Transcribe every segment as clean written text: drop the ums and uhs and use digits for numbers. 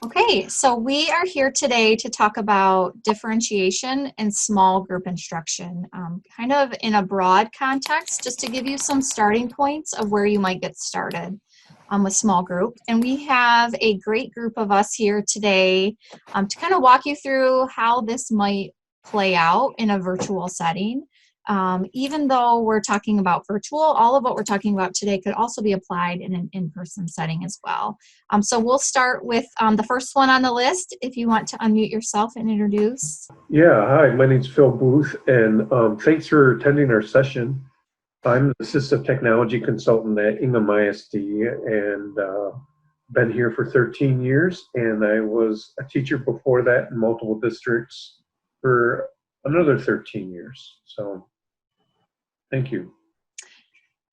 Okay, so we are here today to talk about differentiation and small group instruction, kind of in a broad context, just to give you some starting points of where you might get started with small group. And we have a great group of us here today to kind of walk you through how this might play out in a virtual setting. Even though we're talking about virtual, all of what we're talking about today could also be applied in an in-person setting as well. So we'll start with the first one on the list. If you want to unmute yourself and introduce. Yeah, hi, my name's Phil Booth, and thanks for attending our session. I'm the Assistive Technology Consultant at Ingham ISD, and been here for 13 years, and I was a teacher before that in multiple districts for another 13 years. So, thank you.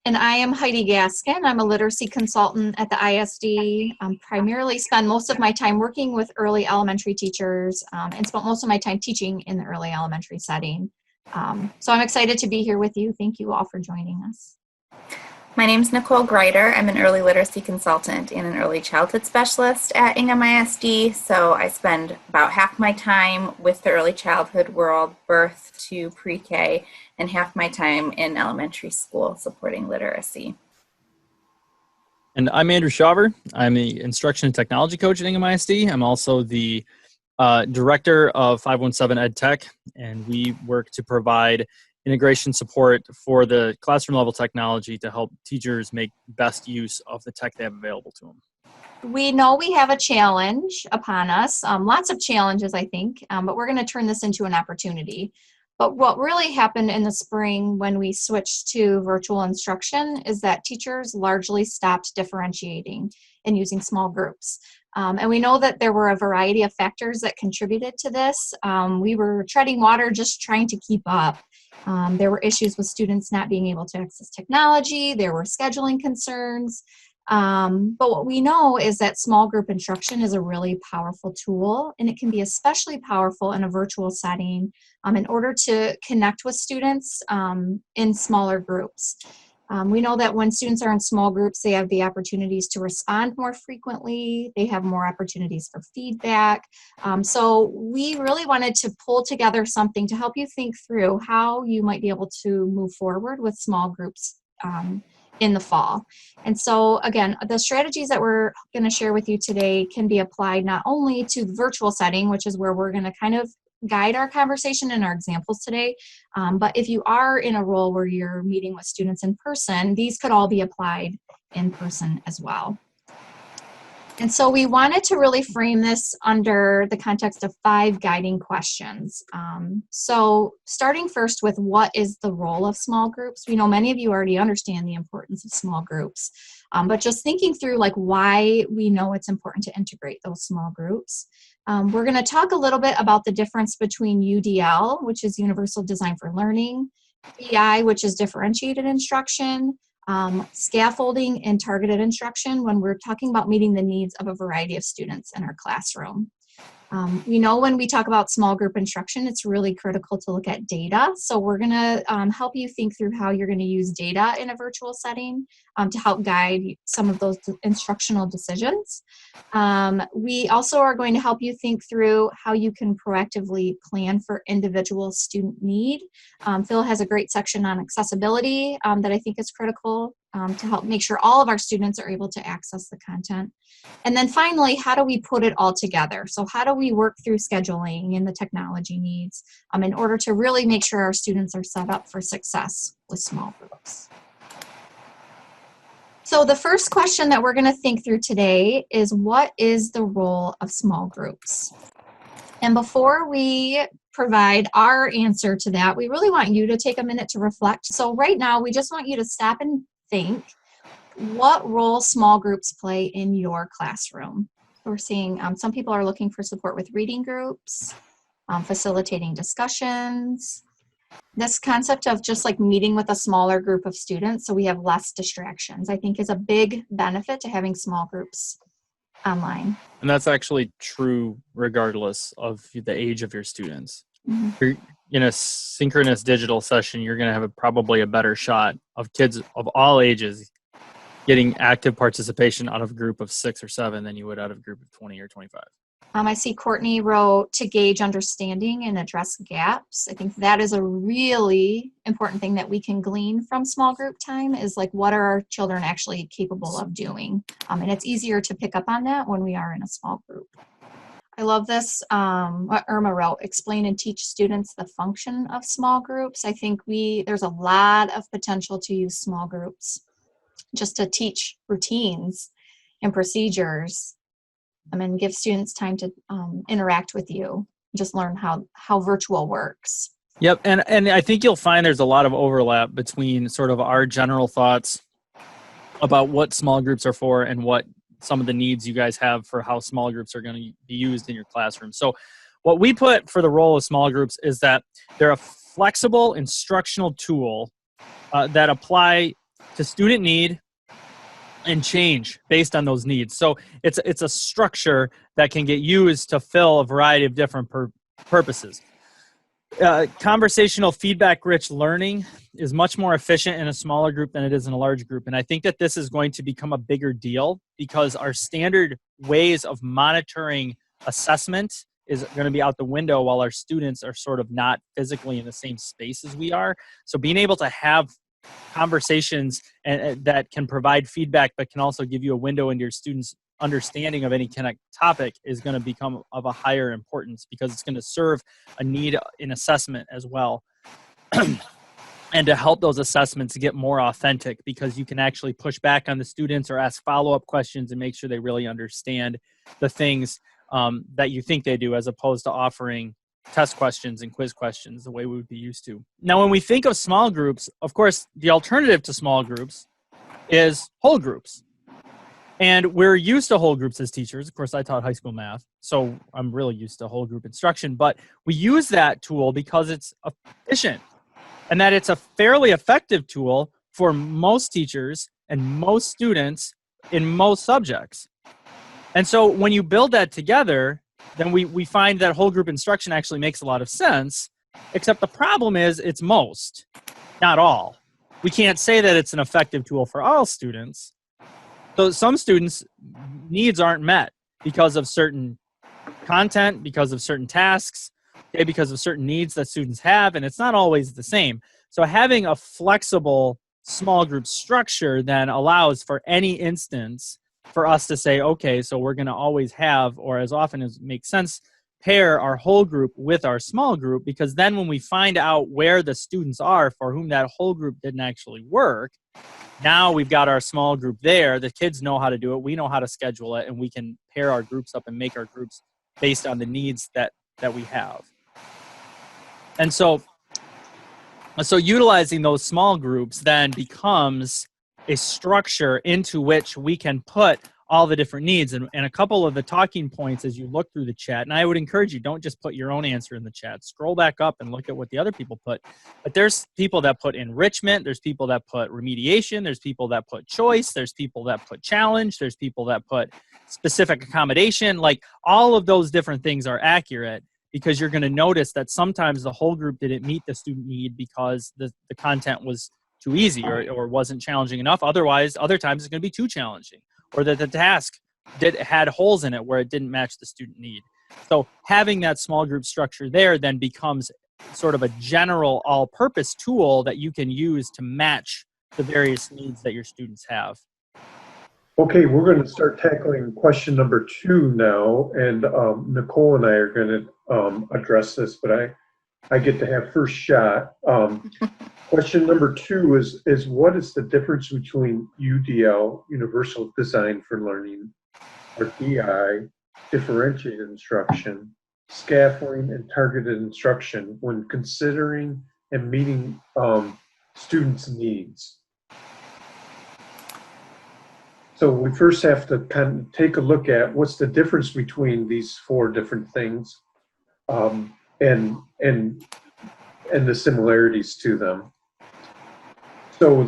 And I am Heidi Gascon. I'm a literacy consultant at the ISD. Primarily spend most of my time working with early elementary teachers and spent most of my time teaching in the early elementary setting. So I'm excited to be here with you. Thank you all for joining us. My name is Nicole Greiter. I'm an early literacy consultant and an early childhood specialist at Ingham ISD. So I spend about half my time with the early childhood world, birth to pre-K, and half my time in elementary school supporting literacy. And I'm Andrew Shaver. I'm the instruction and technology coach at Ingham ISD. I'm also the director of 517 Ed Tech, and we work to provide integration support for the classroom level technology to help teachers make best use of the tech they have available to them. We know we have a challenge upon us, lots of challenges, I think, but we're going to turn this into an opportunity. But what really happened in the spring when we switched to virtual instruction is that teachers largely stopped differentiating and using small groups. And we know that there were a variety of factors that contributed to this. We were treading water just trying to keep up. There were issues with students not being able to access technology. There were scheduling concerns. But what we know is that small group instruction is a really powerful tool, and it can be especially powerful in a virtual setting in order to connect with students in smaller groups. We know that when students are in small groups, they have the opportunities to respond more frequently. They have more opportunities for feedback. So we really wanted to pull together something to help you think through how you might be able to move forward with small groups in the fall. And so again, the strategies that we're going to share with you today can be applied not only to the virtual setting, which is where we're going to kind of guide our conversation and our examples today, but if you are in a role where you're meeting with students in person, these could all be applied in person as well. And so we wanted to really frame this under the context of 5 guiding questions. So starting first with what is the role of small groups? We know many of you already understand the importance of small groups, but just thinking through like why we know it's important to integrate those small groups. We're going to talk a little bit about the difference between UDL, which is Universal Design for Learning, DI, which is differentiated instruction, scaffolding and targeted instruction when we're talking about meeting the needs of a variety of students in our classroom. We know when we talk about small group instruction, it's really critical to look at data. So we're going to help you think through how you're going to use data in a virtual setting to help guide some of those instructional decisions. We also are going to help you think through how you can proactively plan for individual student need. Phil has a great section on accessibility that I think is critical to help make sure all of our students are able to access the content. And then finally, how do we put it all together? So how do we work through scheduling and the technology needs in order to really make sure our students are set up for success with small groups? So the first question that we're going to think through today is, what is the role of small groups? And before we provide our answer to that, we really want you to take a minute to reflect. So right now, we just want you to stop and think what role small groups play in your classroom. We're seeing some people are looking for support with reading groups, facilitating discussions. This concept of just like meeting with a smaller group of students so we have less distractions, I think is a big benefit to having small groups online. And that's actually true regardless of the age of your students. Mm-hmm. In a synchronous digital session, you're going to have probably a better shot of kids of all ages getting active participation out of a group of 6 or 7 than you would out of a group of 20 or 25. I see Courtney wrote to gauge understanding and address gaps. I think that is a really important thing that we can glean from small group time is like, what are our children actually capable of doing? And it's easier to pick up on that when we are in a small group. I love this, what Irma wrote, explain and teach students the function of small groups. I think there's a lot of potential to use small groups just to teach routines and procedures. And give students time to interact with you, just learn how virtual works. Yep, and I think you'll find there's a lot of overlap between sort of our general thoughts about what small groups are for and what some of the needs you guys have for how small groups are going to be used in your classroom. So what we put for the role of small groups is that they're a flexible instructional tool that apply to student need and change based on those needs. So it's a structure that can get used to fill a variety of different purposes. Conversational feedback-rich learning is much more efficient in a smaller group than it is in a large group. And I think that this is going to become a bigger deal because our standard ways of monitoring assessment is going to be out the window while our students are sort of not physically in the same space as we are. So being able to have conversations and that can provide feedback but can also give you a window into your students' understanding of any kind of topic is going to become of a higher importance because it's going to serve a need in assessment as well. And to help those assessments get more authentic because you can actually push back on the students or ask follow-up questions and make sure they really understand the things that you think they do as opposed to offering test questions and quiz questions the way we would be used to. Now, when we think of small groups, of course, the alternative to small groups is whole groups. And we're used to whole groups as teachers. Of course, I taught high school math, so I'm really used to whole group instruction. But we use that tool because it's efficient and that it's a fairly effective tool for most teachers and most students in most subjects. And so when you build that together, then we find that whole group instruction actually makes a lot of sense, except the problem is it's most, not all. We can't say that it's an effective tool for all students. So some students' needs aren't met because of certain content, because of certain tasks, okay, because of certain needs that students have, and it's not always the same. So having a flexible small group structure then allows for any instance for us to say, okay, so we're going to always have, or as often as makes sense, pair our whole group with our small group, because then when we find out where the students are for whom that whole group didn't actually work, now we've got our small group there. The kids know how to do it. We know how to schedule it, and we can pair our groups up and make our groups based on the needs that we have. And so utilizing those small groups then becomes a structure into which we can put all the different needs. And a couple of the talking points as you look through the chat, and I would encourage you, don't just put your own answer in the chat. Scroll back up and look at what the other people put. But there's people that put enrichment, there's people that put remediation, there's people that put choice, there's people that put challenge, there's people that put specific accommodation. Like all of those different things are accurate, because you're going to notice that sometimes the whole group didn't meet the student need because the content was too easy or wasn't challenging enough. Otherwise, other times it's going to be too challenging, or that the task had holes in it where it didn't match the student need. So having that small group structure there then becomes sort of a general all-purpose tool that you can use to match the various needs that your students have. Okay, we're going to start tackling question number 2 now, and Nicole and I are going to address this, but I get to have first shot. Question number 2 is what is the difference between UDL, Universal Design for Learning, or DI, Differentiated Instruction, Scaffolding, and Targeted Instruction when considering and meeting students' needs? So we first have to kind of take a look at what's the difference between these 4 different things, and the similarities to them. So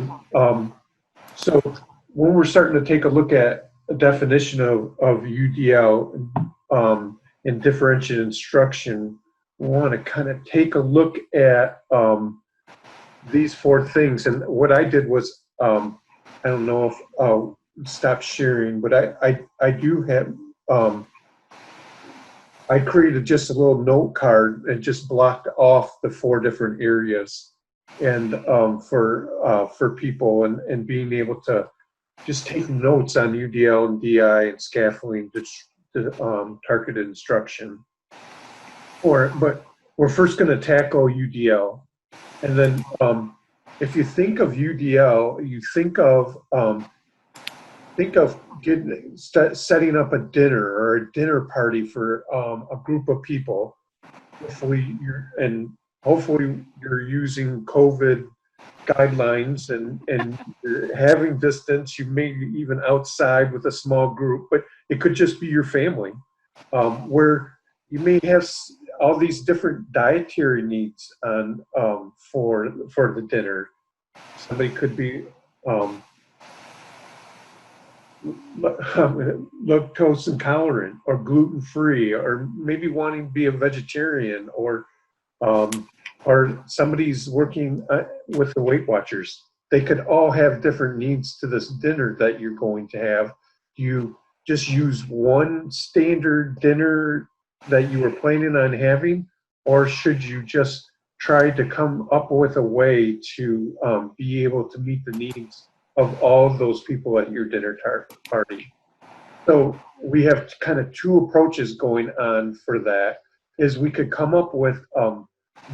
when we're starting to take a look at a definition of UDL and differentiated instruction, we want to kind of take a look at these 4 things. And what I did was I don't know if I'll stop sharing, but I do have, I created just a little note card and just blocked off the 4 different areas and for people and being able to just take notes on UDL and DI and scaffolding to targeted instruction. But we're first going to tackle UDL, and then if you think of UDL, you think of setting up a dinner or a dinner party for a group of people. Hopefully you're using COVID guidelines and you're having distance. You may be even outside with a small group, but it could just be your family, where you may have all these different dietary needs on for the dinner. Somebody could be lactose intolerant or gluten free, or maybe wanting to be a vegetarian, or somebody's working with the Weight Watchers. They could all have different needs to this dinner that you're going to have. You just use one standard dinner that you were planning on having, or should you just try to come up with a way to be able to meet the needs of all of those people at your dinner party? So we have kind of 2 approaches going on for that. Is we could come up with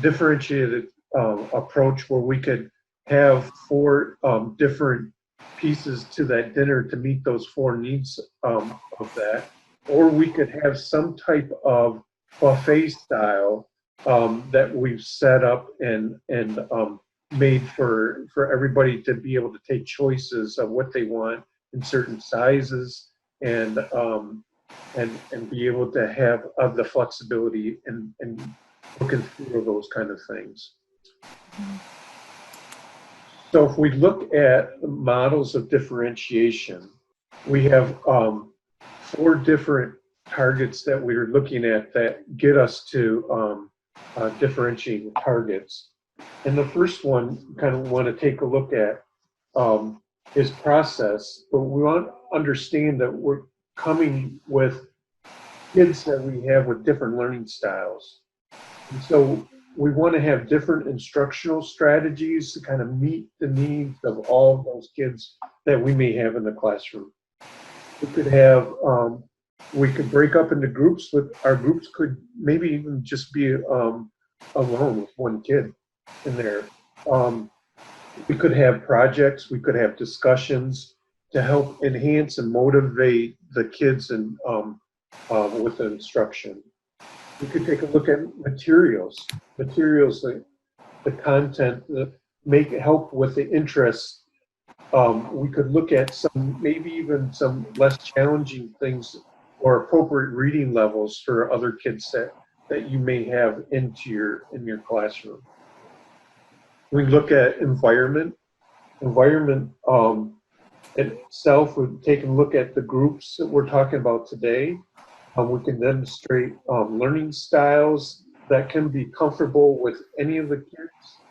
differentiated approach where we could have 4 different pieces to that dinner to meet those 4 needs of that, or we could have some type of buffet style that we've set up and made for everybody to be able to take choices of what they want in certain sizes and be able to have the flexibility and looking through those kind of things. So if we look at models of differentiation, we have 4 different targets that we're looking at that get us to differentiating targets. And the first one kind of want to take a look at is process, but we want to understand that we're coming with kids that we have with different learning styles. And so we want to have different instructional strategies to kind of meet the needs of all of those kids that we may have in the classroom. We could have, we could break up into groups, but our groups could maybe even just be alone with one kid in there. We could have projects, we could have discussions to help enhance and motivate the kids and with the instruction. We could take a look at materials like the content that help with the interest. We could look at maybe even some less challenging things or appropriate reading levels for other kids that you may have in your classroom. We look at environment itself. We've taken a look at the groups that we're talking about today. We can demonstrate learning styles that can be comfortable with any of the kids.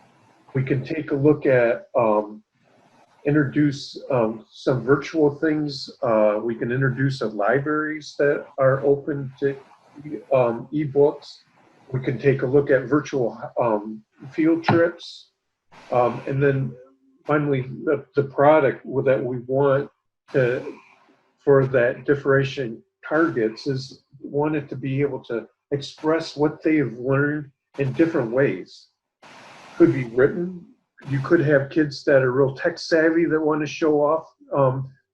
We can take a look at introduce some virtual things. We can introduce libraries that are open to ebooks. We can take a look at virtual field trips. And then finally, the product that we want for that differentiation targets is wanted to be able to express what they've learned in different ways. Could be written. You could have kids that are real tech savvy that want to show off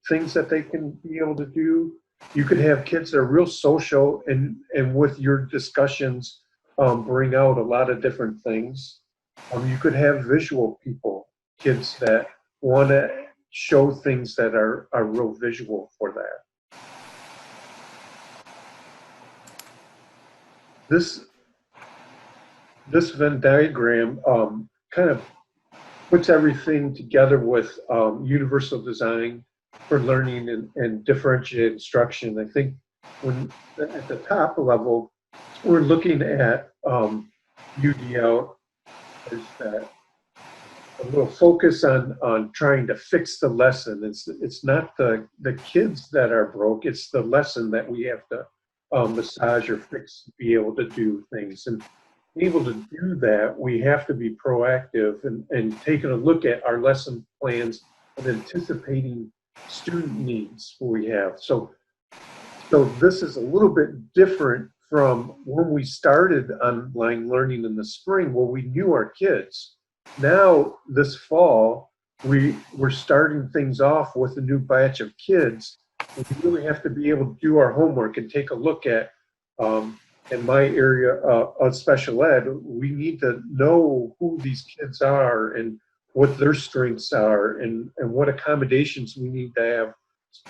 things that they can be able to do. You could have kids that are real social and with your discussions bring out a lot of different things. You could have visual people, kids that want to show things that are real visual for that. This Venn diagram kind of puts everything together with universal design for learning and differentiated instruction. I think when at the top level, we're looking at UDL. There's that. a little focus on trying to fix the lesson. It's not the kids that are broke, it's the lesson that we have to massage or fix to be able to do things. And able to do that, we have to be proactive and taking a look at our lesson plans and anticipating student needs we have. So this is a little bit different from when we started online learning in the spring, where we knew our kids. Now, this fall, we're starting things off with a new batch of kids. We really have to be able to do our homework and take a look at, in my area of special ed, we need to know who these kids are and what their strengths are and what accommodations we need to have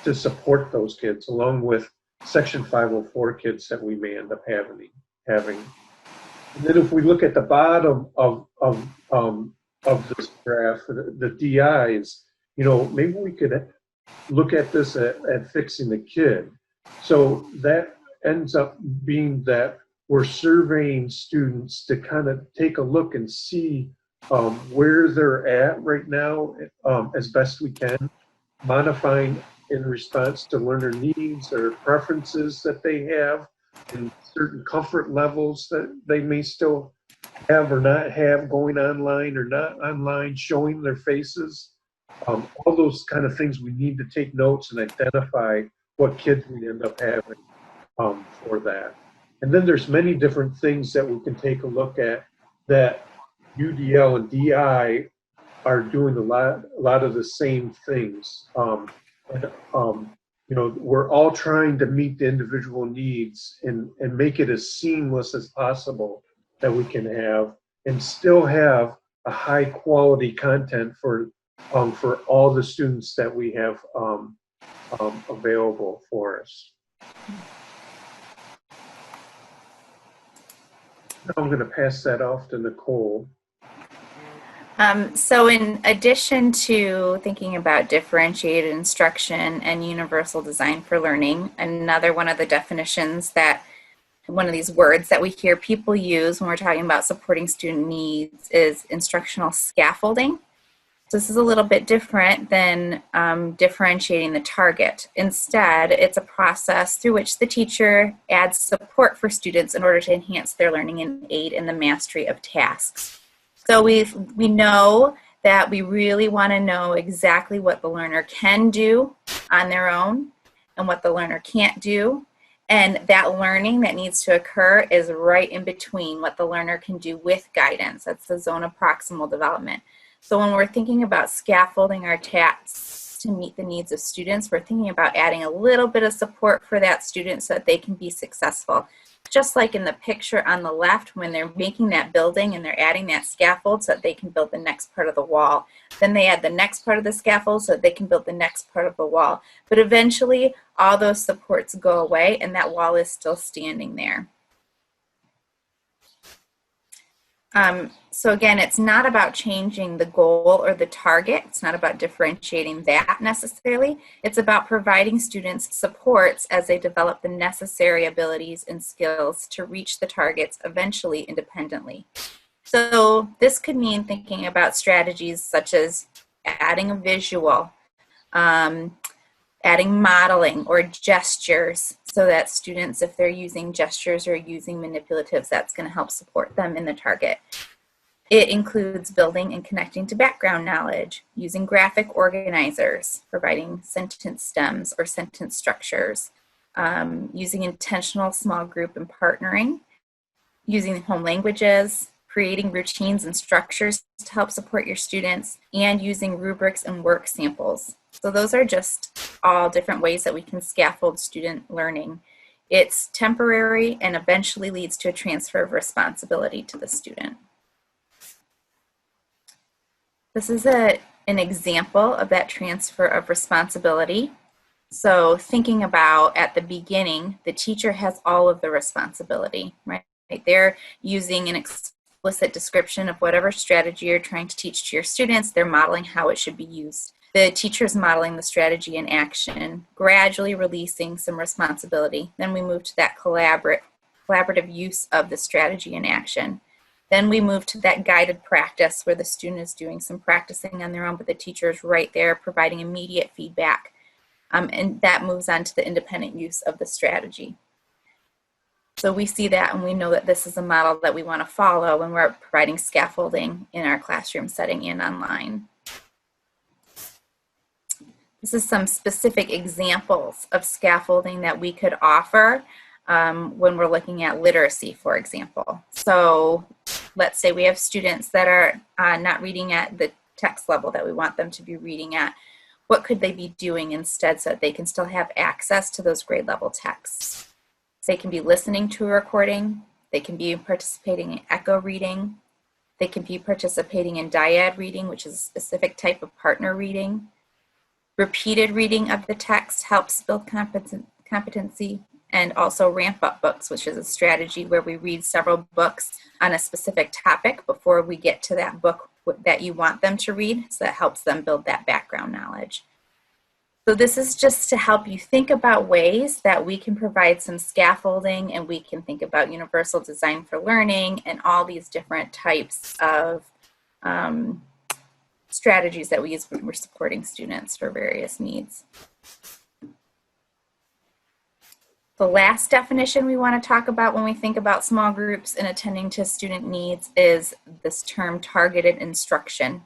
to support those kids, along with Section 504 kids that we may end up having. And then if we look at the bottom of this graph, the DIs, maybe we could look at this at fixing the kid. So that ends up being that we're surveying students to kind of take a look and see where they're at right now as best we can, modifying in response to learner needs or preferences that they have, and certain comfort levels that they may still have or not have going online or not online, showing their faces. All those kind of things we need to take notes and identify what kids we end up having for that. And then there's many different things that we can take a look at that UDL and DI are doing a lot of the same things. We're all trying to meet the individual needs and make it as seamless as possible that we can have, and still have a high quality content for all the students that we have available for us. Now I'm going to pass that off to Nicole. So in addition to thinking about differentiated instruction and universal design for learning, another one of the definitions one of these words that we hear people use when we're talking about supporting student needs is instructional scaffolding. So this is a little bit different than differentiating the target. Instead, it's a process through which the teacher adds support for students in order to enhance their learning and aid in the mastery of tasks. So we know that we really want to know exactly what the learner can do on their own and what the learner can't do. And that learning that needs to occur is right in between what the learner can do with guidance. That's the zone of proximal development. So when we're thinking about scaffolding our tasks to meet the needs of students, we're thinking about adding a little bit of support for that student so that they can be successful. Just like in the picture on the left, when they're making that building and they're adding that scaffold so that they can build the next part of the wall. Then they add the next part of the scaffold so that they can build the next part of the wall. But eventually, all those supports go away and that wall is still standing there. So again, it's not about changing the goal or the target. It's not about differentiating that necessarily. It's about providing students supports as they develop the necessary abilities and skills to reach the targets eventually independently. So this could mean thinking about strategies such as adding a visual, adding modeling or gestures so that students, if they're using gestures or using manipulatives, that's going to help support them in the target. It includes building and connecting to background knowledge, using graphic organizers, providing sentence stems or sentence structures, using intentional small group and partnering, using home languages, creating routines and structures to help support your students, and using rubrics and work samples. So those are just all different ways that we can scaffold student learning. It's temporary and eventually leads to a transfer of responsibility to the student. This is an example of that transfer of responsibility. So thinking about at the beginning, the teacher has all of the responsibility, right? They're using an explicit description of whatever strategy you're trying to teach to your students. They're modeling how it should be used. The teacher's modeling the strategy in action, gradually releasing some responsibility. Then we move to that collaborative use of the strategy in action. Then we move to that guided practice where the student is doing some practicing on their own, but the teacher is right there providing immediate feedback. And that moves on to the independent use of the strategy. So we see that and we know that this is a model that we want to follow when we're providing scaffolding in our classroom setting and online. This is some specific examples of scaffolding that we could offer when we're looking at literacy, for example. So let's say we have students that are not reading at the text level that we want them to be reading at. What could they be doing instead so that they can still have access to those grade level texts? They can be listening to a recording. They can be participating in echo reading. They can be participating in dyad reading, which is a specific type of partner reading. Repeated reading of the text helps build competency, and also ramp up books, which is a strategy where we read several books on a specific topic before we get to that book that you want them to read. So that helps them build that background knowledge. So this is just to help you think about ways that we can provide some scaffolding, and we can think about universal design for learning and all these different types of strategies that we use when we're supporting students for various needs. The last definition we want to talk about when we think about small groups and attending to student needs is this term targeted instruction.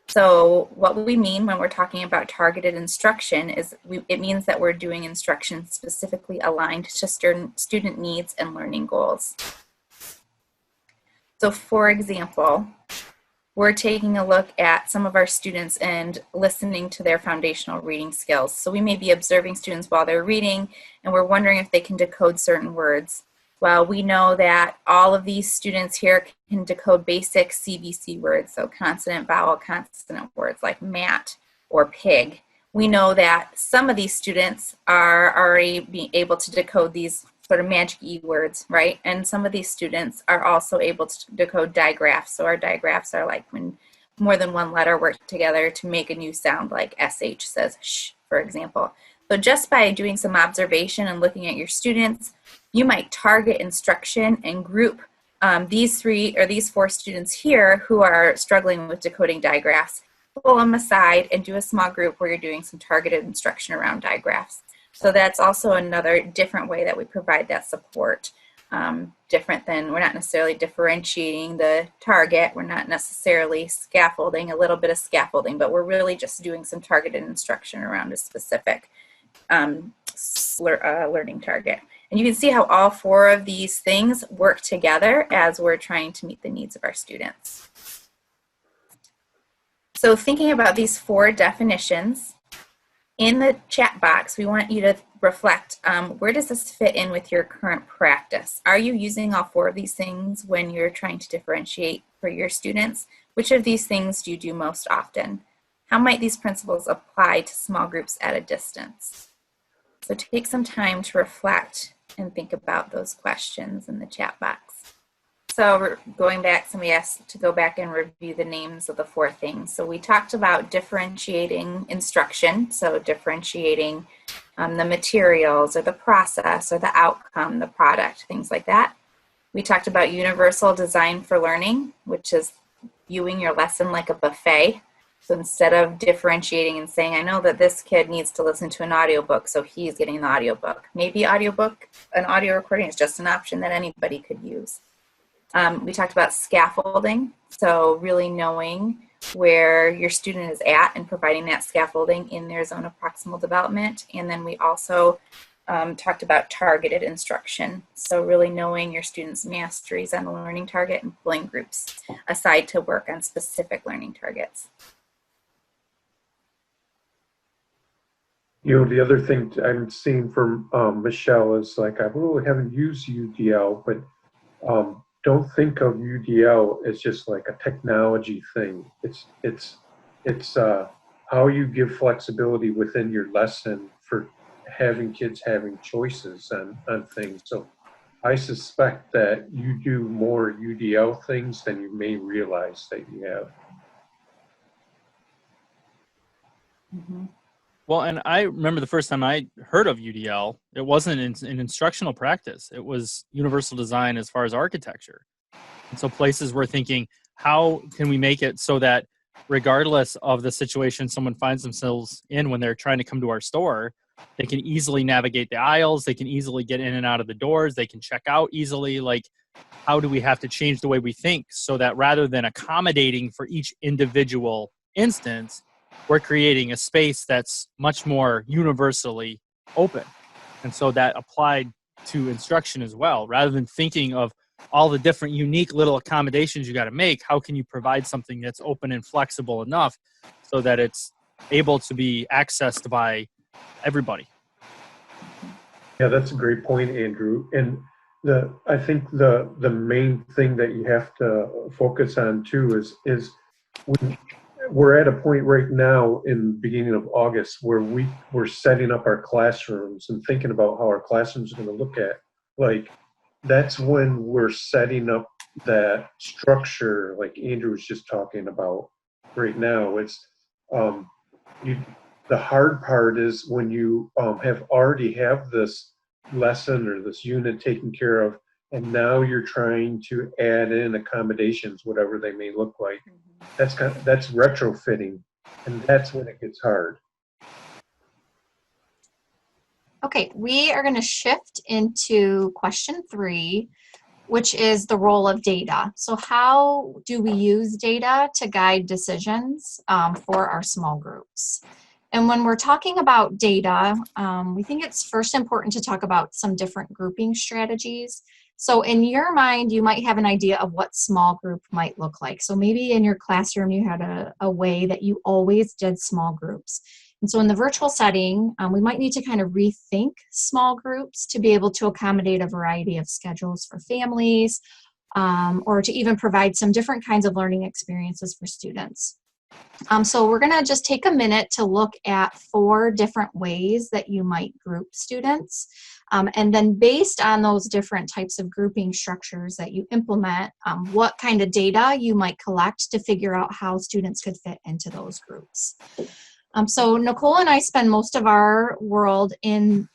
So what we mean when we're talking about targeted instruction is it means that we're doing instruction specifically aligned to student needs and learning goals. So for example, we're taking a look at some of our students and listening to their foundational reading skills. So we may be observing students while they're reading, and we're wondering if they can decode certain words. Well, we know that all of these students here can decode basic CVC words, so consonant, vowel, consonant words like mat or pig. We know that some of these students are already being able to decode these sort of magic E words, right? And some of these students are also able to decode digraphs. So our digraphs are like when more than one letter work together to make a new sound, like SH says sh, for example. So just by doing some observation and looking at your students, you might target instruction and group these four students here who are struggling with decoding digraphs, pull them aside and do a small group where you're doing some targeted instruction around digraphs. So that's also another different way that we provide that support. Different than, we're not necessarily differentiating the target, we're not necessarily scaffolding, a little bit of scaffolding, but we're really just doing some targeted instruction around a specific learning target. And you can see how all four of these things work together as we're trying to meet the needs of our students. So thinking about these four definitions, in the chat box, we want you to reflect, where does this fit in with your current practice? Are you using all four of these things when you're trying to differentiate for your students? Which of these things do you do most often? How might these principles apply to small groups at a distance? So take some time to reflect and think about those questions in the chat box. So we're going back, somebody asked to go back and review the names of the four things. So we talked about differentiating instruction, so differentiating the materials or the process or the outcome, the product, things like that. We talked about universal design for learning, which is viewing your lesson like a buffet. So instead of differentiating and saying, I know that this kid needs to listen to an audiobook, so he's getting an audiobook. Maybe an audio recording is just an option that anybody could use. We talked about scaffolding, so really knowing where your student is at and providing that scaffolding in their zone of proximal development. And then we also talked about targeted instruction, so really knowing your students' masteries on the learning target and pulling groups aside to work on specific learning targets. You know, the other thing I'm seeing from Michelle is like, I really haven't used UDL, but don't think of UDL as just like a technology thing. It's how you give flexibility within your lesson for having kids having choices on things. So I suspect that you do more UDL things than you may realize that you have. Mm-hmm. Well, and I remember the first time I heard of UDL, it wasn't in instructional practice. It was universal design as far as architecture. And so places we're thinking, how can we make it so that regardless of the situation someone finds themselves in when they're trying to come to our store, they can easily navigate the aisles, they can easily get in and out of the doors, they can check out easily. Like, how do we have to change the way we think so that rather than accommodating for each individual instance, we're creating a space that's much more universally open. And so that applied to instruction as well. Rather than thinking of all the different unique little accommodations you got to make, how can you provide something that's open and flexible enough so that it's able to be accessed by everybody? Yeah, that's a great point, Andrew. And I think the main thing that you have to focus on too is we're at a point right now in the beginning of August where we're setting up our classrooms and thinking about how our classrooms are going to look at. Like, that's when we're setting up that structure, like Andrew was just talking about right now. It's the hard part is when you have already have this lesson or this unit taken care of, and now you're trying to add in accommodations, whatever they may look like. That's retrofitting, and that's when it gets hard. Okay, we are going to shift into question 3, which is the role of data. So how do we use data to guide decisions for our small groups? And when we're talking about data, we think it's first important to talk about some different grouping strategies. So in your mind, you might have an idea of what small group might look like. So maybe in your classroom, you had a way that you always did small groups. And so in the virtual setting, we might need to kind of rethink small groups to be able to accommodate a variety of schedules for families, or to even provide some different kinds of learning experiences for students. So we're going to just take a minute to look at 4 different ways that you might group students. And then based on those different types of grouping structures that you implement, what kind of data you might collect to figure out how students could fit into those groups. So Nicole and I spend most of our world in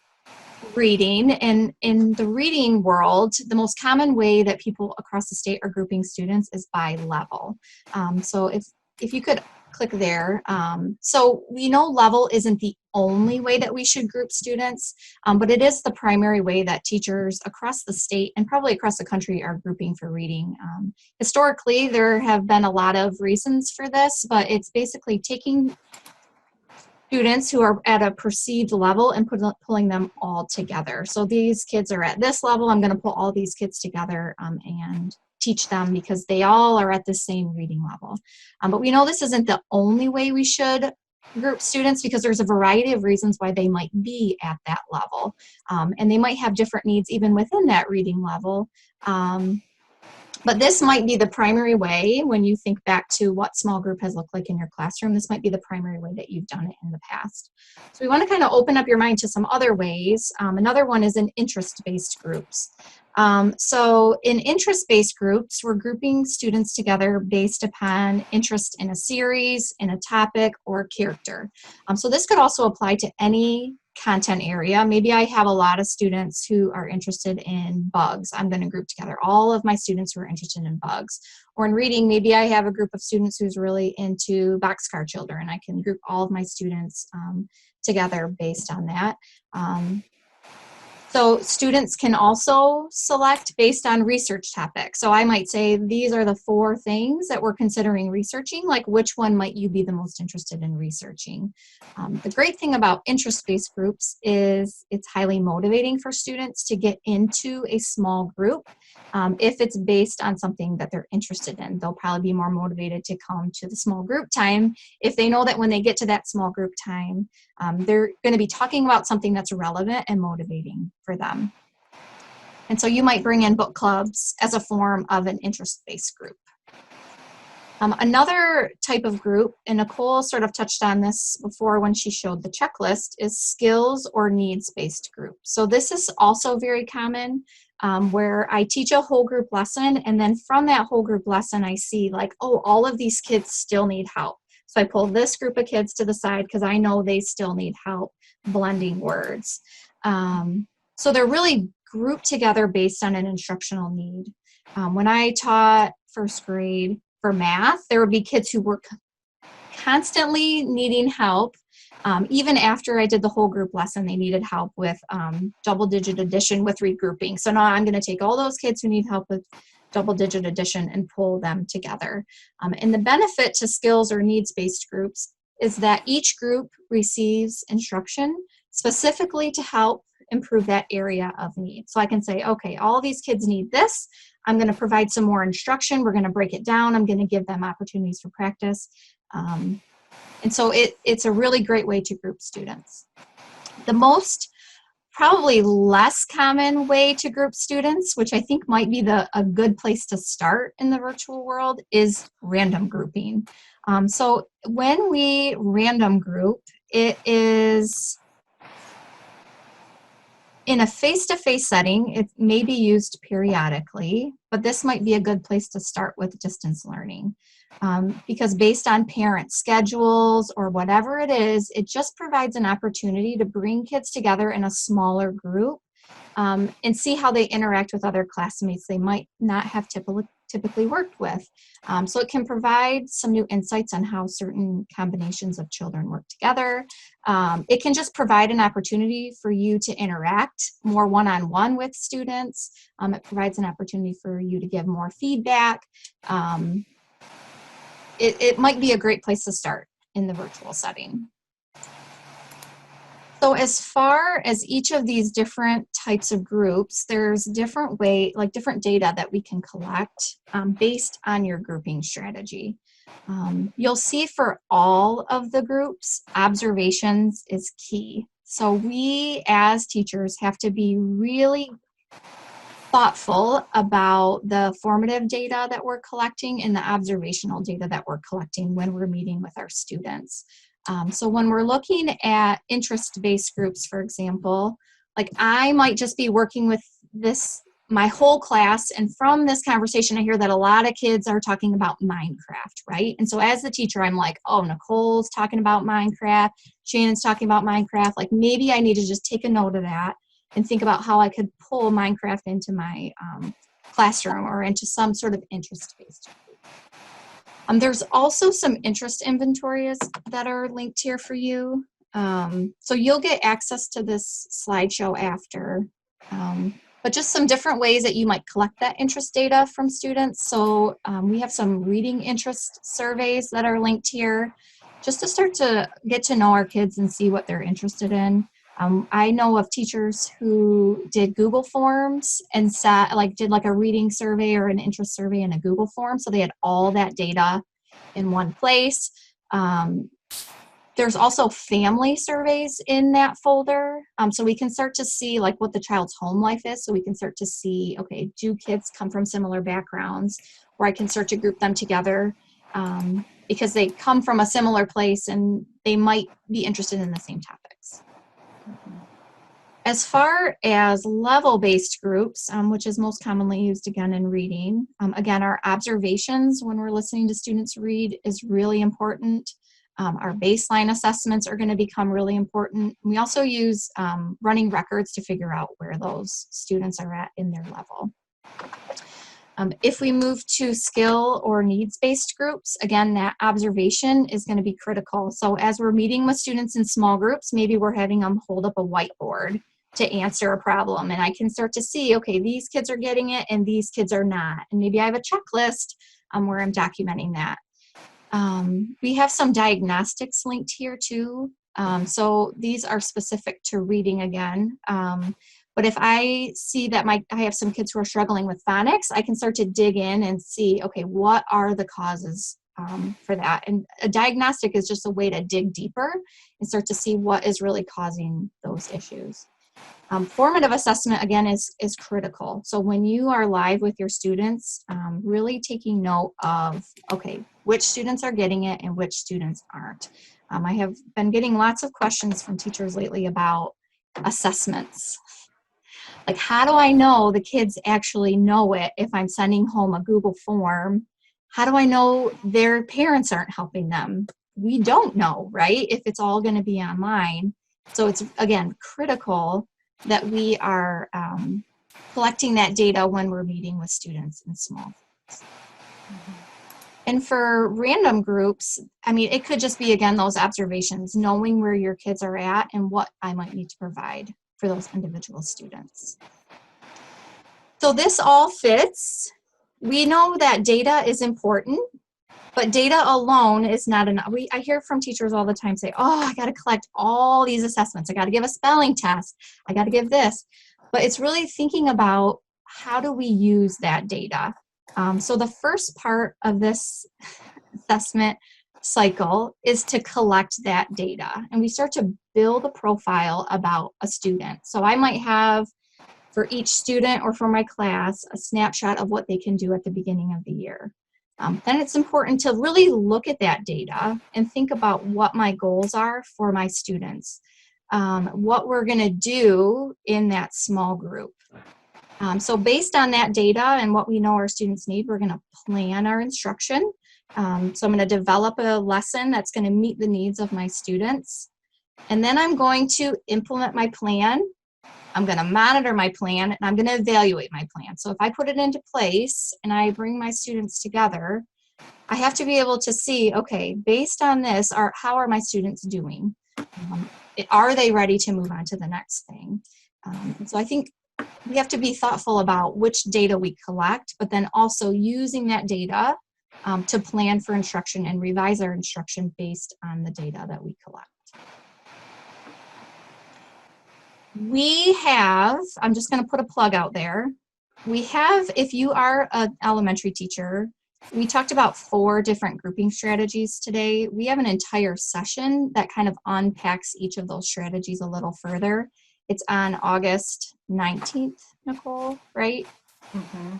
reading, and in the reading world, the most common way that people across the state are grouping students is by level. So if you could click there. So we know level isn't the only way that we should group students, but it is the primary way that teachers across the state and probably across the country are grouping for reading. Historically, there have been a lot of reasons for this, but it's basically taking students who are at a perceived level and pulling them all together. So these kids are at this level, I'm going to pull all these kids together and teach them because they all are at the same reading level. But we know this isn't the only way we should group students because there's a variety of reasons why they might be at that level. And they might have different needs even within that reading level. But this might be the primary way when you think back to what small group has looked like in your classroom. This might be the primary way that you've done it in the past. So we want to kind of open up your mind to some other ways. Another one is in interest-based groups. So in interest-based groups, we're grouping students together based upon interest in a series, in a topic, or a character. So this could also apply to any content area. Maybe I have a lot of students who are interested in bugs. I'm going to group together all of my students who are interested in bugs. Or in reading, maybe I have a group of students who's really into boxcar children. I can group all of my students together based on that. So students can also select based on research topics. So I might say these are the 4 things that we're considering researching, like which one might you be the most interested in researching. The great thing about interest-based groups is it's highly motivating for students to get into a small group. If it's based on something that they're interested in, they'll probably be more motivated to come to the small group time if they know that when they get to that small group time, they're going to be talking about something that's relevant and motivating for them. And so you might bring in book clubs as a form of an interest-based group. Another type of group, and Nicole sort of touched on this before when she showed the checklist, is skills or needs-based group. So this is also very common, where I teach a whole group lesson, and then from that whole group lesson, I see like, oh, all of these kids still need help. So I pull this group of kids to the side because I know they still need help blending words. So they're really grouped together based on an instructional need. When I taught first grade for math, there would be kids who were constantly needing help. Even after I did the whole group lesson, they needed help with double-digit addition with regrouping. So now I'm going to take all those kids who need help with double-digit addition and pull them together. And the benefit to skills or needs-based groups is that each group receives instruction specifically to help improve that area of need. So I can say, okay, all these kids need this. I'm going to provide some more instruction. We're going to break it down. I'm going to give them opportunities for practice. And so it's a really great way to group students. The most probably less common way to group students, which I think might be a good place to start in the virtual world, is random grouping. So when we random group, it is in a face-to-face setting. It may be used periodically, but this might be a good place to start with distance learning. Because based on parent schedules or whatever it is, it just provides an opportunity to bring kids together in a smaller group and see how they interact with other classmates they might not have typically worked with. So it can provide some new insights on how certain combinations of children work together. It can just provide an opportunity for you to interact more one-on-one with students. It provides an opportunity for you to give more feedback. It might be a great place to start in the virtual setting. So as far as each of these different types of groups, there's different data that we can collect based on your grouping strategy. You'll see for all of the groups, observations is key. So we as teachers have to be really thoughtful about the formative data that we're collecting and the observational data that we're collecting when we're meeting with our students. So when we're looking at interest-based groups, for example, like I might just be working with my whole class, and from this conversation I hear that a lot of kids are talking about Minecraft, right? And so as the teacher, I'm like, oh, Nicole's talking about Minecraft, Shannon's talking about Minecraft, like maybe I need to just take a note of that and think about how I could pull Minecraft into my classroom or into some sort of interest-based group. There's also some interest inventories that are linked here for you. So you'll get access to this slideshow after, but just some different ways that you might collect that interest data from students. So we have some reading interest surveys that are linked here, just to start to get to know our kids and see what they're interested in. I know of teachers who did Google Forms and did a reading survey or an interest survey in a Google form. So they had all that data in one place. There's also family surveys in that folder. So we can start to see what the child's home life is. So we can start to see, okay, do kids come from similar backgrounds? Or I can start to group them together because they come from a similar place and they might be interested in the same topics. As far as level-based groups, which is most commonly used again in reading, again, our observations when we're listening to students read is really important. Our baseline assessments are going to become really important. We also use running records to figure out where those students are at in their level. If we move to skill or needs-based groups, again, that observation is going to be critical. So as we're meeting with students in small groups, maybe we're having them hold up a whiteboard to answer a problem. And I can start to see, okay, these kids are getting it and these kids are not. And maybe I have a checklist where I'm documenting that. We have some diagnostics linked here too. So these are specific to reading again. But if I see that I have some kids who are struggling with phonics, I can start to dig in and see, okay, what are the causes for that? And a diagnostic is just a way to dig deeper and start to see what is really causing those issues. Formative assessment, again, is critical. So when you are live with your students, really taking note of, okay, which students are getting it and which students aren't. I have been getting lots of questions from teachers lately about assessments. Like, how do I know the kids actually know it if I'm sending home a Google form? How do I know their parents aren't helping them? We don't know, right? If it's all going to be online. So it's, again, critical that we are collecting that data when we're meeting with students in small groups. And for random groups, I mean, it could just be, again, those observations, knowing where your kids are at and what I might need to provide for those individual students. So this all fits. We know that data is important, but data alone is not enough. I hear from teachers all the time say, oh, I got to collect all these assessments. I got to give a spelling test. I got to give this. But it's really thinking about how do we use that data? So the first part of this assessment cycle is to collect that data. And we start to build a profile about a student. So I might have, for each student or for my class, a snapshot of what they can do at the beginning of the year. Then it's important to really look at that data and think about what my goals are for my students, what we're going to do in that small group. So based on that data and what we know our students need, we're going to plan our instruction. So I'm going to develop a lesson that's going to meet the needs of my students. And then I'm going to implement my plan. I'm going to monitor my plan, and I'm going to evaluate my plan. So if I put it into place and I bring my students together, I have to be able to see, okay, based on this, how are my students doing? Are they ready to move on to the next thing? And so I think we have to be thoughtful about which data we collect, but then also using that data to plan for instruction and revise our instruction based on the data that we collect. We have, I'm just going to put a plug out there. We have, if you are an elementary teacher, we talked about 4 different grouping strategies today. We have an entire session that kind of unpacks each of those strategies a little further. It's on August 19th, Nicole, right? Mm-hmm.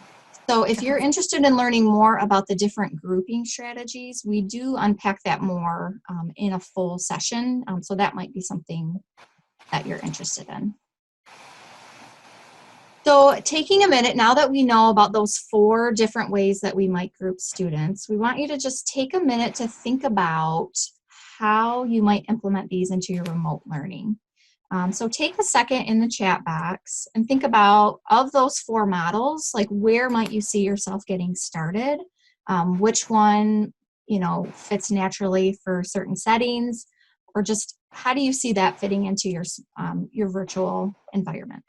So if you're interested in learning more about the different grouping strategies, we do unpack that more in a full session. So that might be something that you're interested in. So taking a minute, now that we know about those 4 different ways that we might group students, we want you to just take a minute to think about how you might implement these into your remote learning. So take a second in the chat box and think about, of those 4 models, like where might you see yourself getting started? Which one, fits naturally for certain settings, or just how do you see that fitting into your virtual environment?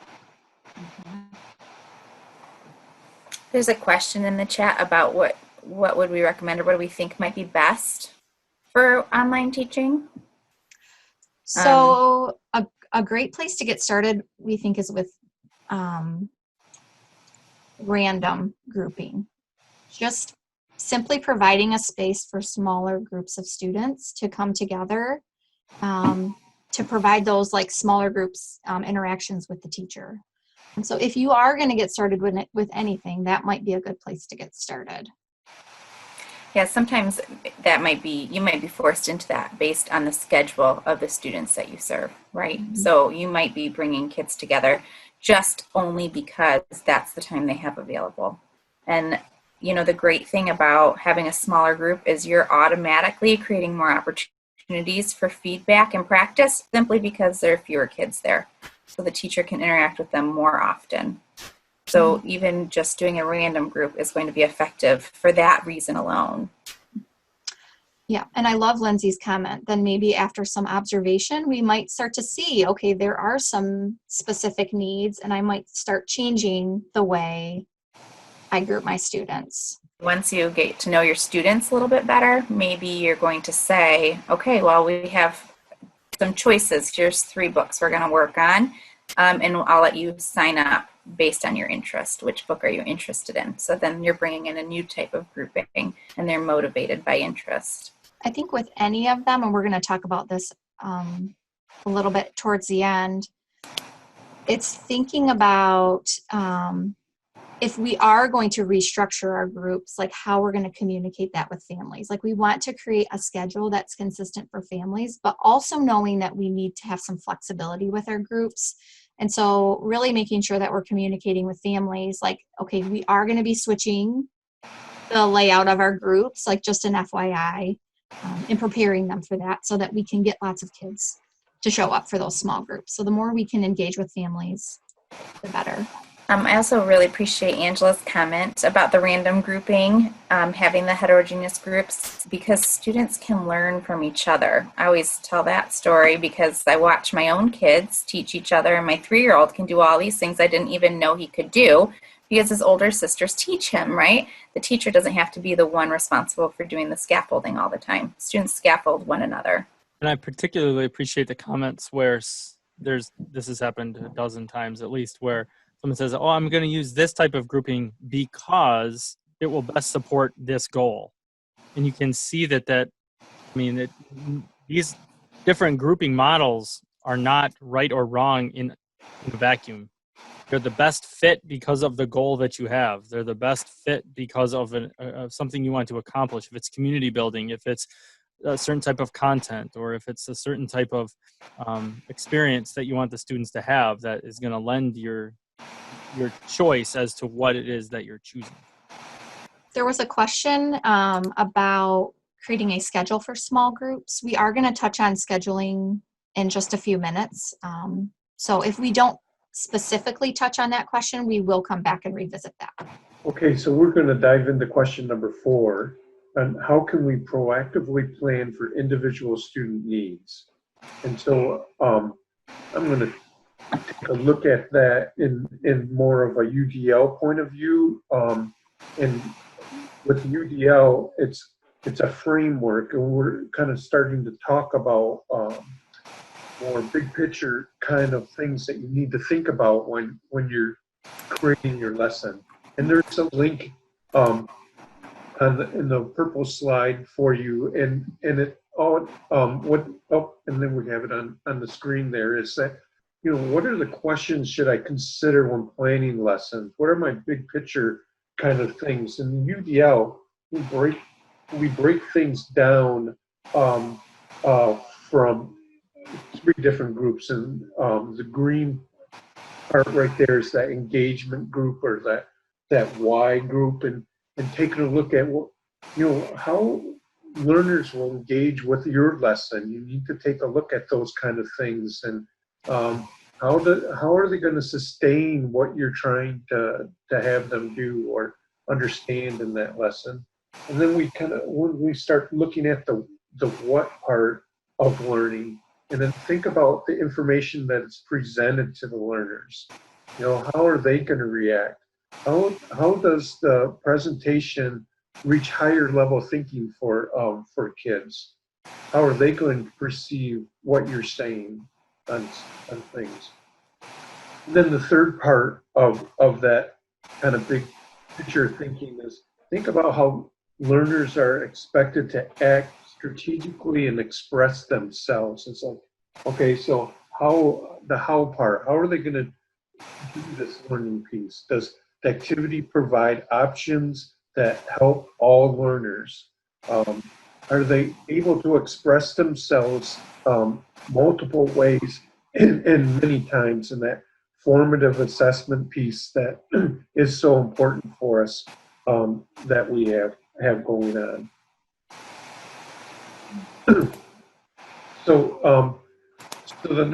There's a question in the chat about what would we recommend, or what do we think might be best for online teaching? So a great place to get started, we think, is with random grouping. Just simply providing a space for smaller groups of students to come together to provide those like smaller groups interactions with the teacher. And so if you are going to get started with anything, that might be a good place to get started. Yeah, sometimes that you might be forced into that based on the schedule of the students that you serve, right? Mm-hmm. So you might be bringing kids together just only because that's the time they have available. And, the great thing about having a smaller group is you're automatically creating more opportunities for feedback and practice simply because there are fewer kids there. So the teacher can interact with them more often. So even just doing a random group is going to be effective for that reason alone. Yeah, and I love Lindsay's comment. Then maybe after some observation, we might start to see, okay, there are some specific needs, and I might start changing the way I group my students. Once you get to know your students a little bit better, maybe you're going to say, okay, well, we have some choices. Here's 3 books we're going to work on, and I'll let you sign up based on your interest. Which book are you interested in? So then you're bringing in a new type of grouping, and they're motivated by interest. I think with any of them, and we're going to talk about this a little bit towards the end, it's thinking about if we are going to restructure our groups, like how we're going to communicate that with families. Like we want to create a schedule that's consistent for families, but also knowing that we need to have some flexibility with our groups. And so really making sure that we're communicating with families like, okay, we are going to be switching the layout of our groups, like just an FYI, and preparing them for that so that we can get lots of kids to show up for those small groups. So the more we can engage with families, the better. I also really appreciate Angela's comment about the random grouping, having the heterogeneous groups, because students can learn from each other. I always tell that story because I watch my own kids teach each other, and my 3-year-old can do all these things I didn't even know he could do because his older sisters teach him, right? The teacher doesn't have to be the one responsible for doing the scaffolding all the time. Students scaffold one another. And I particularly appreciate the comments where this has happened a dozen times at least, where someone says, oh, I'm going to use this type of grouping because it will best support this goal. And you can see these different grouping models are not right or wrong in a vacuum. They're the best fit because of the goal that you have. They're the best fit because of something you want to accomplish. If it's community building, if it's a certain type of content, or if it's a certain type of experience that you want the students to have, that is going to lend your choice as to what it is that you're choosing. There was a question about creating a schedule for small groups. We are going to touch on scheduling in just a few minutes. So if we don't specifically touch on that question, we will come back and revisit that. Okay, so we're going to dive into question number 4 on how can we proactively plan for individual student needs. And so I'm going to take a look at that in more of a UDL point of view. And with UDL, it's a framework, and we're kind of starting to talk about more big picture kind of things that you need to think about when you're creating your lesson. And there's a link in the purple slide for you, and it all and then we have it on the screen there, is that, what are the questions should I consider when planning lessons? What are my big picture kind of things? In UDL, we break things down from 3 different groups, and the green part right there is that engagement group, or that Y group, and taking a look at how learners will engage with your lesson. You need to take a look at those kind of things, and how are they going to sustain what you're trying to have them do or understand in that lesson. And then when we start looking at the what part of learning, and then think about the information that is presented to the learners. How are they going to react? How does the presentation reach higher level thinking for kids? How are they going to perceive what you're saying on things? And then the third part of that kind of big picture thinking is think about how learners are expected to act strategically and express themselves. It's like, okay, so the how part, how are they going to do this learning piece? Does the activity provide options that help all learners? Are they able to express themselves multiple ways and many times in that formative assessment piece that is so important for us, that we have going on? So the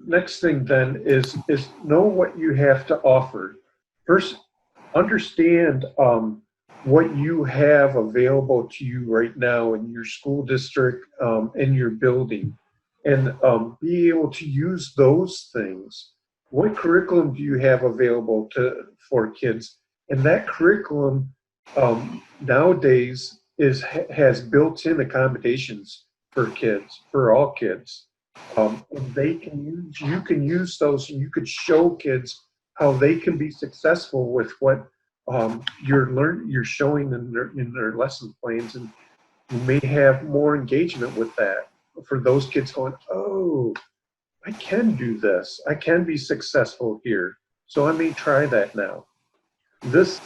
next thing then is know what you have to offer. First, understand what you have available to you right now in your school district, in your building, and be able to use those things. What curriculum do you have available for kids? And that curriculum nowadays has built-in accommodations for kids, for all kids. And you can use those, and you could show kids how they can be successful with what you're showing in their lesson plans, and you may have more engagement with that for those kids going, oh, I can do this. I can be successful here. So I may try that now. This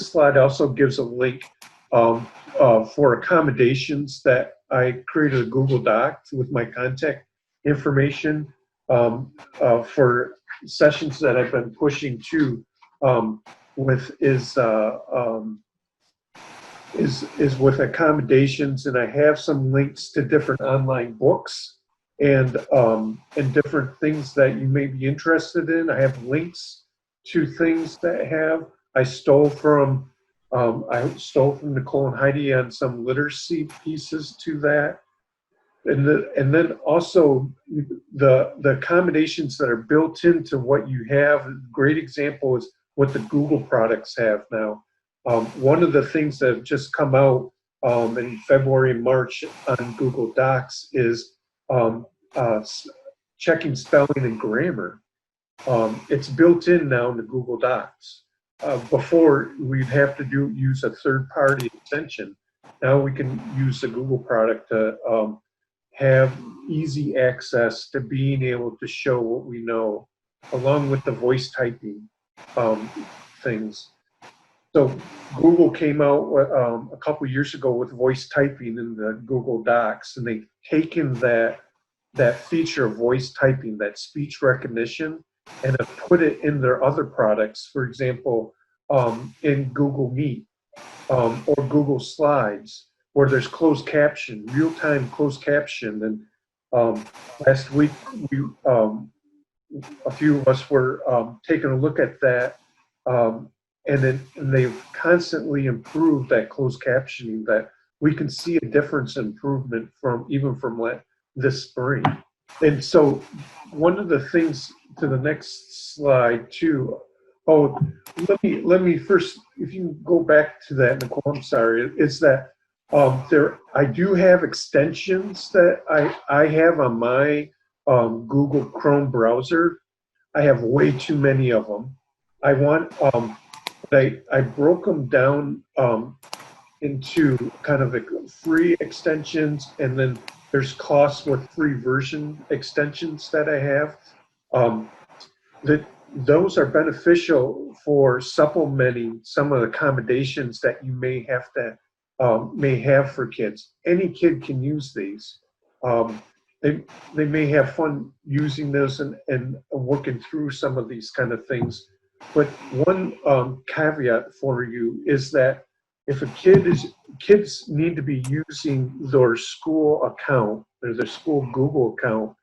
slide also gives a link for accommodations that I created a Google Doc with my contact information for sessions that I've been pushing to is with accommodations, and I have some links to different online books and different things that you may be interested in. I have links to things that have. I stole from Nicole and Heidi on some literacy pieces to that. And then also the accommodations that are built into what you have. A great example is what the Google products have now. One of the things that have just come out in February and March on Google Docs is checking spelling and grammar. It's built in now into Google Docs. Before, we'd have to use a third-party extension. Now we can use the Google product to have easy access to being able to show what we know, along with the voice typing things. So Google came out a couple years ago with voice typing in the Google Docs, and they've taken that feature of voice typing, that speech recognition, and have put it in their other products. For example, in Google Meet or Google Slides, where there's closed caption, real-time closed caption. And last week, a few of us were taking a look at that, and they've constantly improved that closed captioning, that we can see a difference improvement from this spring. And so one of the things, to the next slide too. Oh, let me first, if you can go back to that, Nicole, I'm sorry, is that I do have extensions that I have on my Google Chrome browser. I have way too many of them. I broke them down into kind of free extensions, and then there's costs with free version extensions that I have. Those are beneficial for supplementing some of the accommodations that you may have for kids. Any kid can use these. They may have fun using this and working through some of these kind of things. But one caveat for you is that if kids need to be using their school account or their school Google account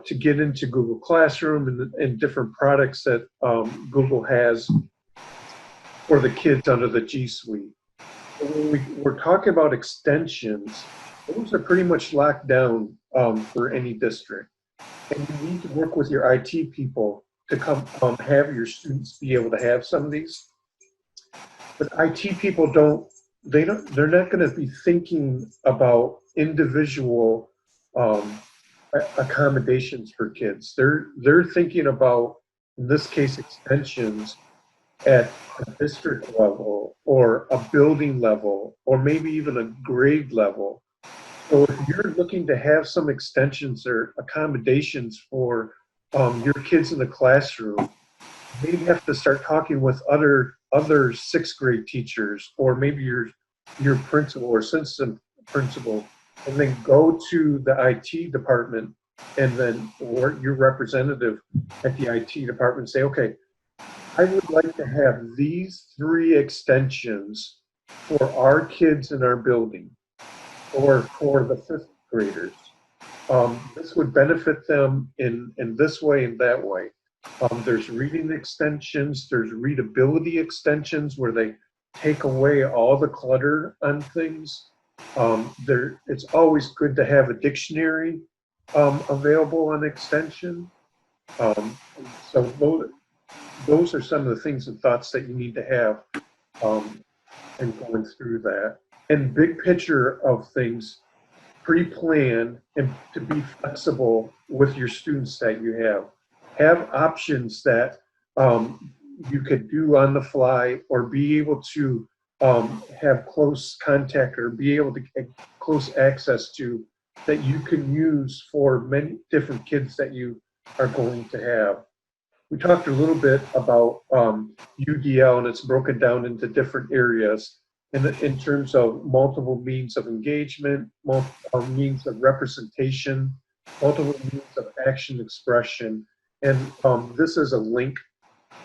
to get into Google Classroom and different products that Google has for the kids under the G Suite. When we're talking about extensions, those are pretty much locked down for any district. And you need to work with your IT people to come have your students be able to have some of these. But IT people they're not going to be thinking about individual accommodations for kids. They're thinking about, in this case, extensions at a district level or a building level or maybe even a grade level. So if you're looking to have some extensions or accommodations for your kids in the classroom, maybe you have to start talking with other sixth grade teachers, or maybe your principal or assistant principal, and then go to the IT department and then or your representative at the IT department and say, okay, I would like to have these 3 extensions for our kids in our building or for the 5th graders. This would benefit them in this way and that way. There's reading extensions, there's readability extensions where they take away all the clutter on things. It's always good to have a dictionary available on extension. So those are some of the things and thoughts that you need to have and going through that. And big picture of things, pre-plan and to be flexible with your students that you have. Have options that you could do on the fly or be able to have close contact or be able to get close access to that you can use for many different kids that you are going to have. We talked a little bit about UDL, and it's broken down into different areas in terms of multiple means of engagement, multiple means of representation, multiple means of action expression. And this is a link,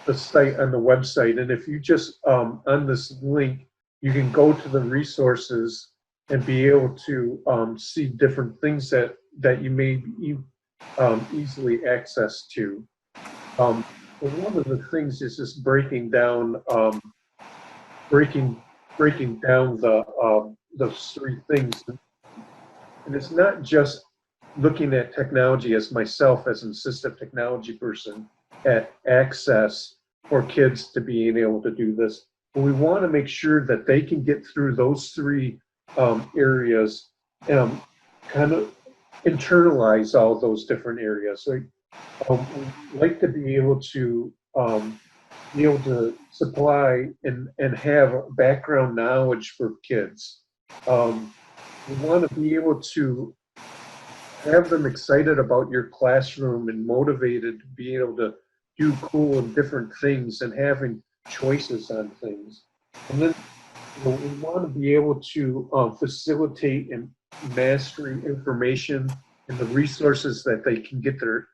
the site on the website. And if you just, on this link, you can go to the resources and be able to see different things that you may easily access to. Well, one of the things is just breaking breaking down those three things, and it's not just looking at technology as myself as an assistive technology person at access for kids to being able to do this. But we want to make sure that they can get through those three areas, kind of internalize all those different areas. Like, we like to be able to supply and have background knowledge for kids. We want to be able to have them excited about your classroom and motivated to be able to do cool and different things and having choices on things. And then we want to be able to facilitate and mastery information and the resources that they can get their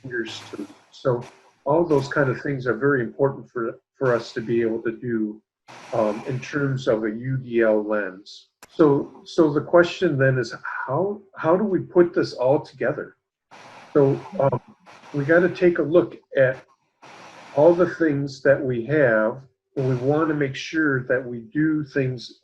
fingers to. So all those kind of things are very important for us to be able to do in terms of a UDL lens. So the question then is, how do we put this all together? So we got to take a look at all the things that we have, and we want to make sure that we do things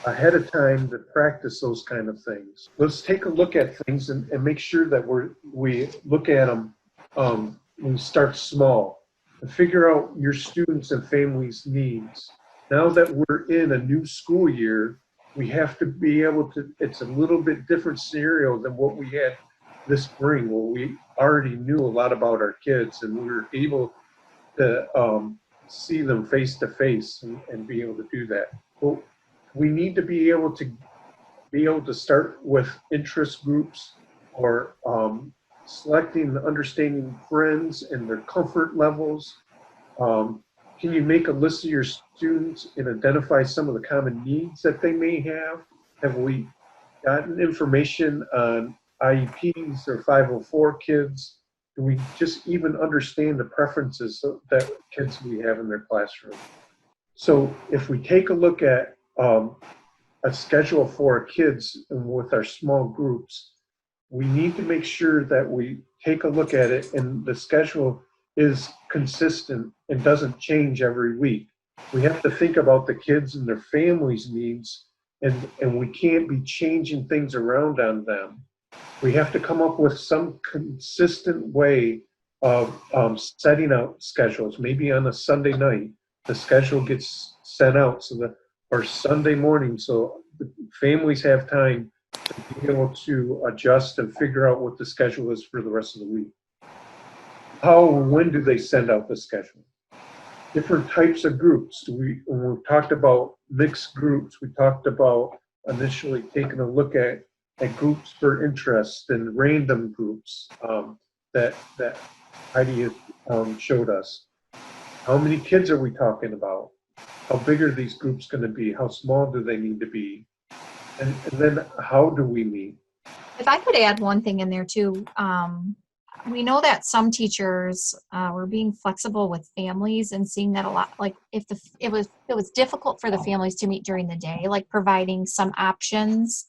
ahead of time to practice those kind of things. Let's take a look at things and make sure that we look at them and start small and figure out your students and families' needs. Now that we're in a new school year, we have to be able to, it's a little bit different scenario than what we had this spring, where we already knew a lot about our kids and we were able to see them face to face and be able to do that. Well, we need to be able to start with interest groups or selecting and understanding friends and their comfort levels. Can you make a list of your students and identify some of the common needs that they may have? Have we gotten information on IEPs or 504 kids? Do we just even understand the preferences that kids we have in their classroom? So if we take a look at a schedule for our kids and with our small groups, we need to make sure that we take a look at it and the schedule is consistent and doesn't change every week. We have to think about the kids and their families' needs, and we can't be changing things around on them. We have to come up with some consistent way of setting out schedules. Maybe on a Sunday night, the schedule gets sent out or Sunday morning, so the families have time to be able to adjust and figure out what the schedule is for the rest of the week. When do they send out the schedule? Different types of groups. When we talked about mixed groups, we talked about initially taking a look at groups for interest and random groups that Heidi showed us. How many kids are we talking about? How big are these groups going to be? How small do they need to be? And then how do we meet? If I could add one thing in there too, we know that some teachers were being flexible with families and seeing that a lot. Like if it was difficult for the families to meet during the day, like providing some options,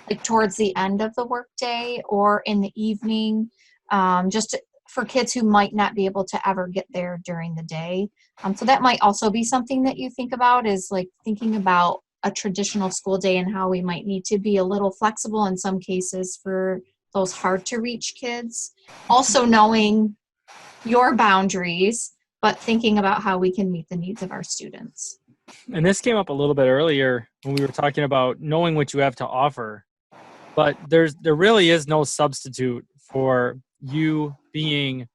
like towards the end of the workday or in the evening, for kids who might not be able to ever get there during the day. So that might also be something that you think about, is like thinking about a traditional school day and how we might need to be a little flexible in some cases for those hard to reach kids. Also knowing your boundaries, but thinking about how we can meet the needs of our students. And this came up a little bit earlier when we were talking about knowing what you have to offer. But there really is no substitute for you being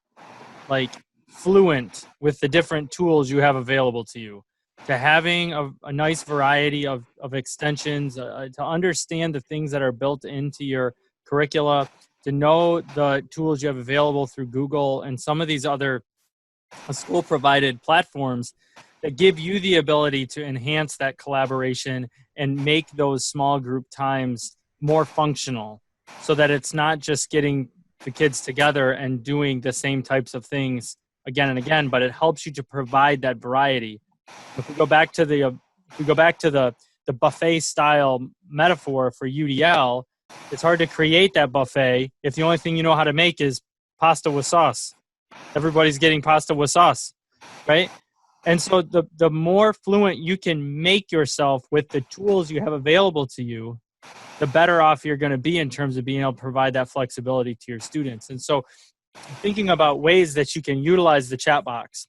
like fluent with the different tools you have available to you, to having a nice variety of extensions, to understand the things that are built into your curricula, to know the tools you have available through Google and some of these other school-provided platforms that give you the ability to enhance that collaboration and make those small group times more functional, so that it's not just getting the kids together and doing the same types of things again and again, but it helps you to provide that variety. If we go back to the buffet style metaphor for UDL, it's hard to create that buffet if the only thing you know how to make is pasta with sauce. Everybody's getting pasta with sauce, right? And so the more fluent you can make yourself with the tools you have available to you, the better off you're going to be in terms of being able to provide that flexibility to your students. And so thinking about ways that you can utilize the chat box.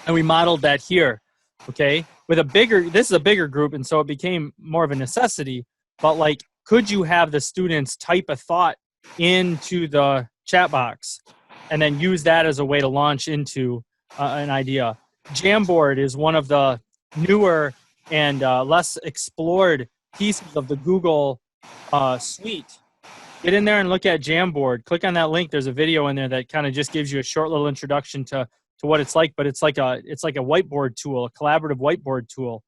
And we modeled that here, okay? This is a bigger group, and so it became more of a necessity. But like, could you have the students type a thought into the chat box and then use that as a way to launch into an idea? Jamboard is one of the newer and less explored pieces of the Google suite. Get in there and look at Jamboard. Click on that link. There's a video in there that kind of just gives you a short little introduction to what it's like, but it's like a whiteboard tool, a collaborative whiteboard tool.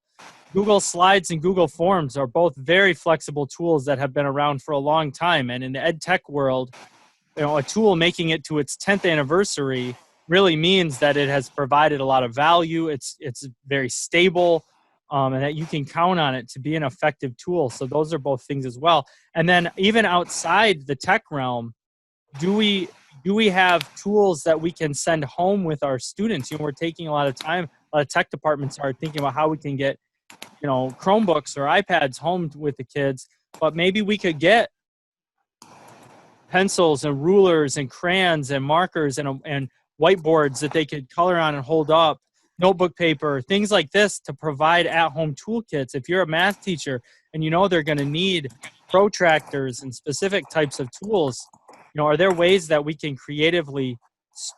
Google Slides and Google Forms are both very flexible tools that have been around for a long time. And in the ed tech world, a tool making it to its 10th anniversary really means that it has provided a lot of value. It's very stable, and that you can count on it to be an effective tool. So those are both things as well. And then even outside the tech realm, do we have tools that we can send home with our students? We're taking a lot of time. A lot of tech departments are thinking about how we can get, Chromebooks or iPads home with the kids, but maybe we could get pencils and rulers and crayons and markers and whiteboards that they could color on and hold up, notebook paper, things like this to provide at-home toolkits. If you're a math teacher and they're going to need protractors and specific types of tools, are there ways that we can creatively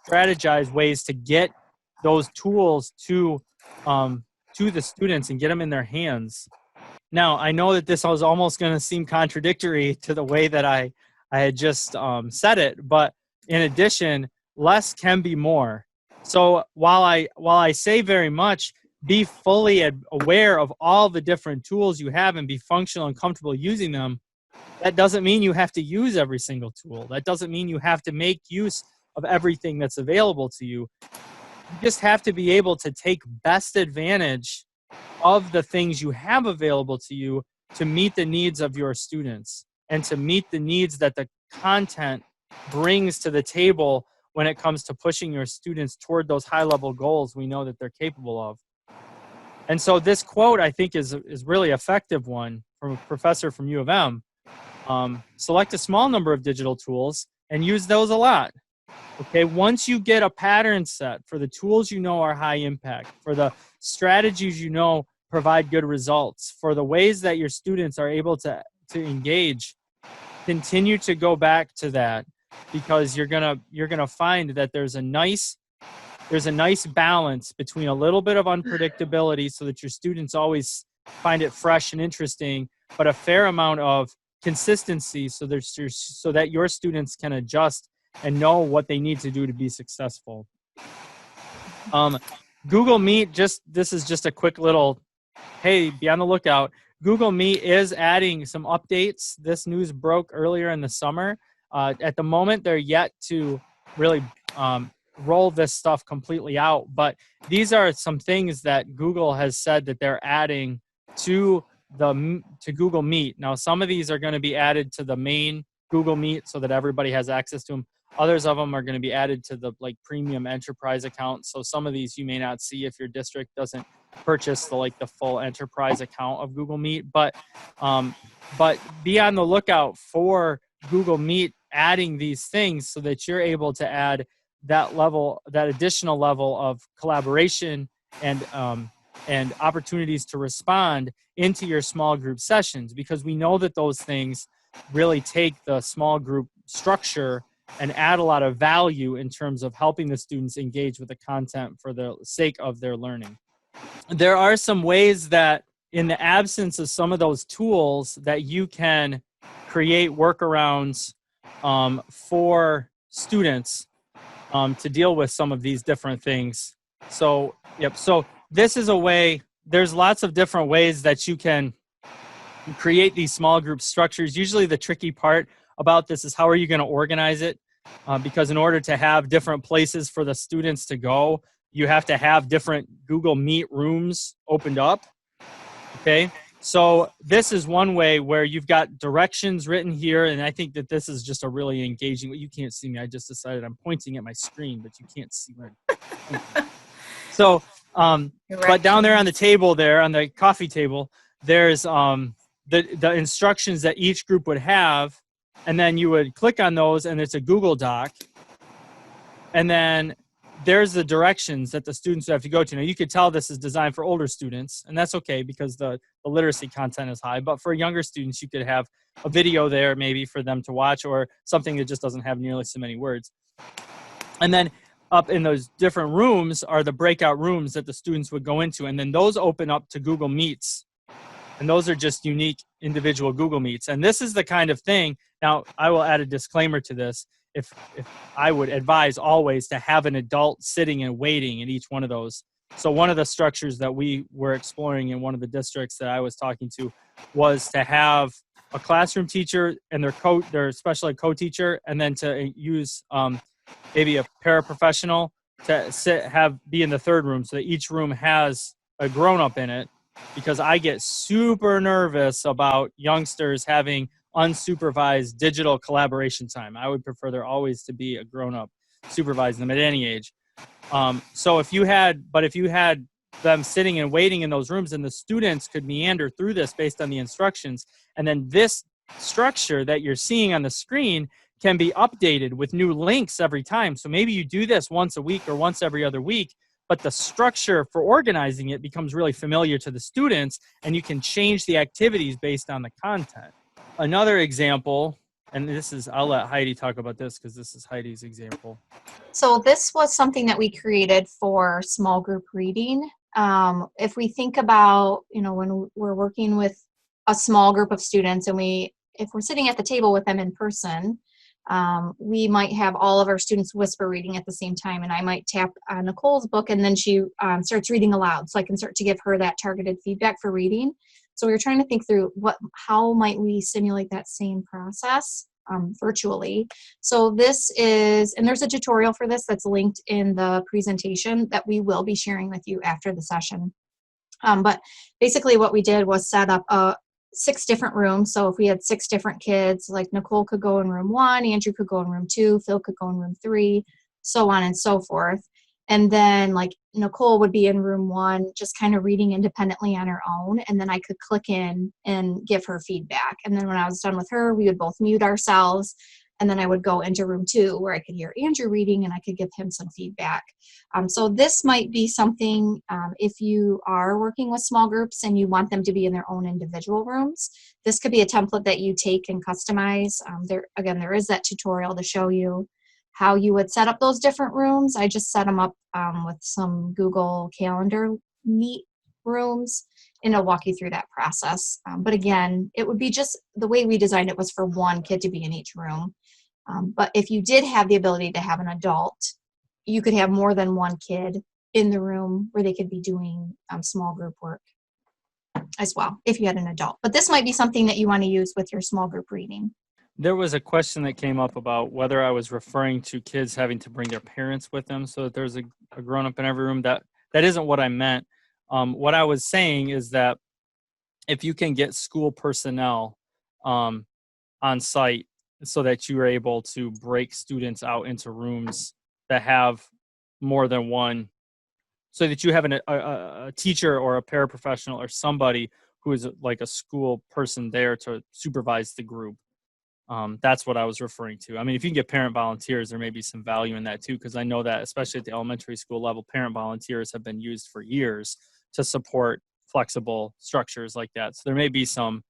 strategize ways to get those tools to the students and get them in their hands? Now, I know that this was almost going to seem contradictory to the way that I had just said it, but in addition, less can be more. So while I say very much, be fully aware of all the different tools you have and be functional and comfortable using them, that doesn't mean you have to use every single tool. That doesn't mean you have to make use of everything that's available to you. You just have to be able to take best advantage of the things you have available to you to meet the needs of your students and to meet the needs that the content brings to the table when it comes to pushing your students toward those high-level goals we know that they're capable of. And so this quote, I think, is really effective one from a professor from U of M. Select a small number of digital tools and use those a lot. Okay, once you get a pattern set for the tools are high impact, for the strategies provide good results, for the ways that your students are able to engage, continue to go back to that, because you're gonna find that there's a nice balance between a little bit of unpredictability so that your students always find it fresh and interesting, but a fair amount of consistency so that your students can adjust and know what they need to do to be successful. Google Meet, this is just a quick little, hey, be on the lookout. Google Meet is adding some updates. This news broke earlier in the summer. At the moment, they're yet to really roll this stuff completely out, but these are some things that Google has said that they're adding to Google Meet. Now, some of these are going to be added to the main Google Meet so that everybody has access to them. Others of them are going to be added to the premium enterprise account. So some of these you may not see if your district doesn't purchase the full enterprise account of Google Meet. But be on the lookout for Google Meet adding these things so that you're able to add that additional level of collaboration and opportunities to respond into your small group sessions, because we know that those things really take the small group structure and add a lot of value in terms of helping the students engage with the content for the sake of their learning. There are some ways that, in the absence of some of those tools, that you can create workarounds for students to deal with some of these different things. So this is a way. There's lots of different ways that you can create these small group structures. Usually the tricky part about this is how are you going to organize it? Because in order to have different places for the students to go, you have to have different Google Meet rooms opened up. Okay, So this is one way where you've got directions written here, and I think that this is just a really engaging. You can't see me. I just decided I'm pointing at my screen, but you can't see where I'm pointing. So, but down there on the table there, on the coffee table, there's the instructions that each group would have, and then you would click on those, and it's a Google Doc, and then there's the directions that the students would have to go to. Now, you could tell this is designed for older students, and that's okay because the literacy content is high. But for younger students, you could have a video there maybe for them to watch, or something that just doesn't have nearly so many words. And then up in those different rooms are the breakout rooms that the students would go into, and then those open up to Google Meets. And those are just unique individual Google Meets. And this is the kind of thing, now I will add a disclaimer to this. If I would advise always to have an adult sitting and waiting in each one of those. So one of the structures that we were exploring in one of the districts that I was talking to was to have a classroom teacher and their special ed co-teacher, and then to use maybe a paraprofessional to be in the third room, so that each room has a grown-up in it, because I get super nervous about youngsters having unsupervised digital collaboration time. I would prefer there always to be a grown-up supervising them at any age. So if you had them sitting and waiting in those rooms, and the students could meander through this based on the instructions, and then this structure that you're seeing on the screen can be updated with new links every time. So maybe you do this once a week or once every other week, but the structure for organizing it becomes really familiar to the students, and you can change the activities based on the content. Another example, and I'll let Heidi talk about this because this is Heidi's example. So this was something that we created for small group reading. If we think about, when we're working with a small group of students, and if we're sitting at the table with them in person, we might have all of our students whisper reading at the same time, and I might tap on Nicole's book, and then she starts reading aloud, so I can start to give her that targeted feedback for reading. So we were trying to think through how might we simulate that same process virtually. So this is, and there's a tutorial for this that's linked in the presentation that we will be sharing with you after the session. But basically what we did was set up 6 different rooms. So if we had 6 different kids, like Nicole could go in room 1, Andrew could go in room 2, Phil could go in room 3, so on and so forth. And then like Nicole would be in room 1, just kind of reading independently on her own. And then I could click in and give her feedback. And then when I was done with her, we would both mute ourselves. And then I would go into room 2 where I could hear Andrew reading, and I could give him some feedback. So this might be something, if you are working with small groups and you want them to be in their own individual rooms, this could be a template that you take and customize. There is that tutorial to show you how you would set up those different rooms. I just set them up with some Google Calendar Meet rooms, and I'll walk you through that process. But again, it would be just the way we designed it was for one kid to be in each room. But if you did have the ability to have an adult, you could have more than one kid in the room where they could be doing small group work as well, if you had an adult. But this might be something that you want to use with your small group reading. There was a question that came up about whether I was referring to kids having to bring their parents with them so that there's a grown-up in every room. That isn't what I meant. What I was saying is that if you can get school personnel on site so that you are able to break students out into rooms that have more than one, so that you have a teacher or a paraprofessional or somebody who is like a school person there to supervise the group. That's what I was referring to. I mean, if you can get parent volunteers, there may be some value in that too, because I know that especially at the elementary school level, parent volunteers have been used for years to support flexible structures like that. So there may be some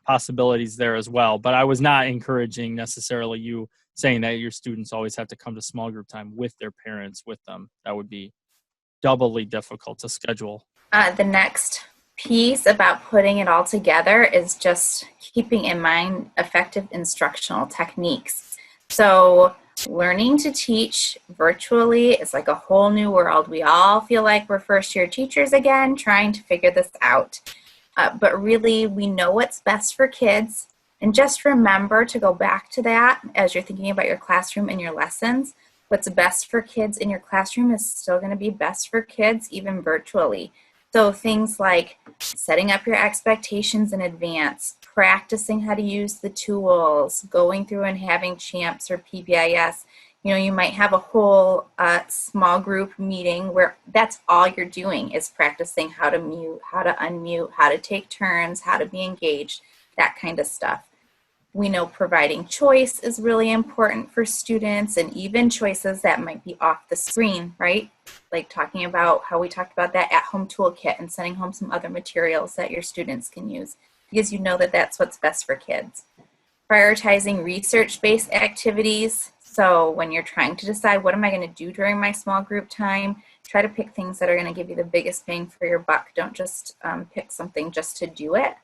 possibilities there as well, but I was not encouraging necessarily you saying that your students always have to come to small group time with their parents with them. That would be doubly difficult to schedule. The next piece about putting it all together is just keeping in mind effective instructional techniques. So learning to teach virtually is like a whole new world. We all feel like we're first-year teachers again, trying to figure this out. But really, we know what's best for kids. And just remember to go back to that as you're thinking about your classroom and your lessons. What's best for kids in your classroom is still going to be best for kids even virtually. So things like setting up your expectations in advance, practicing how to use the tools, going through and having CHAMPS or PBIS. You know, you might have a whole small group meeting where that's all you're doing is practicing how to mute, how to unmute, how to take turns, how to be engaged, that kind of stuff. We know providing choice is really important for students, and even choices that might be off the screen, right? Like talking about how we talked about that at-home toolkit and sending home some other materials that your students can use, because you know that that's what's best for kids. Prioritizing research-based activities. So when you're trying to decide what am I going to do during my small group time, try to pick things that are going to give you the biggest bang for your buck. Don't just pick something just to do it.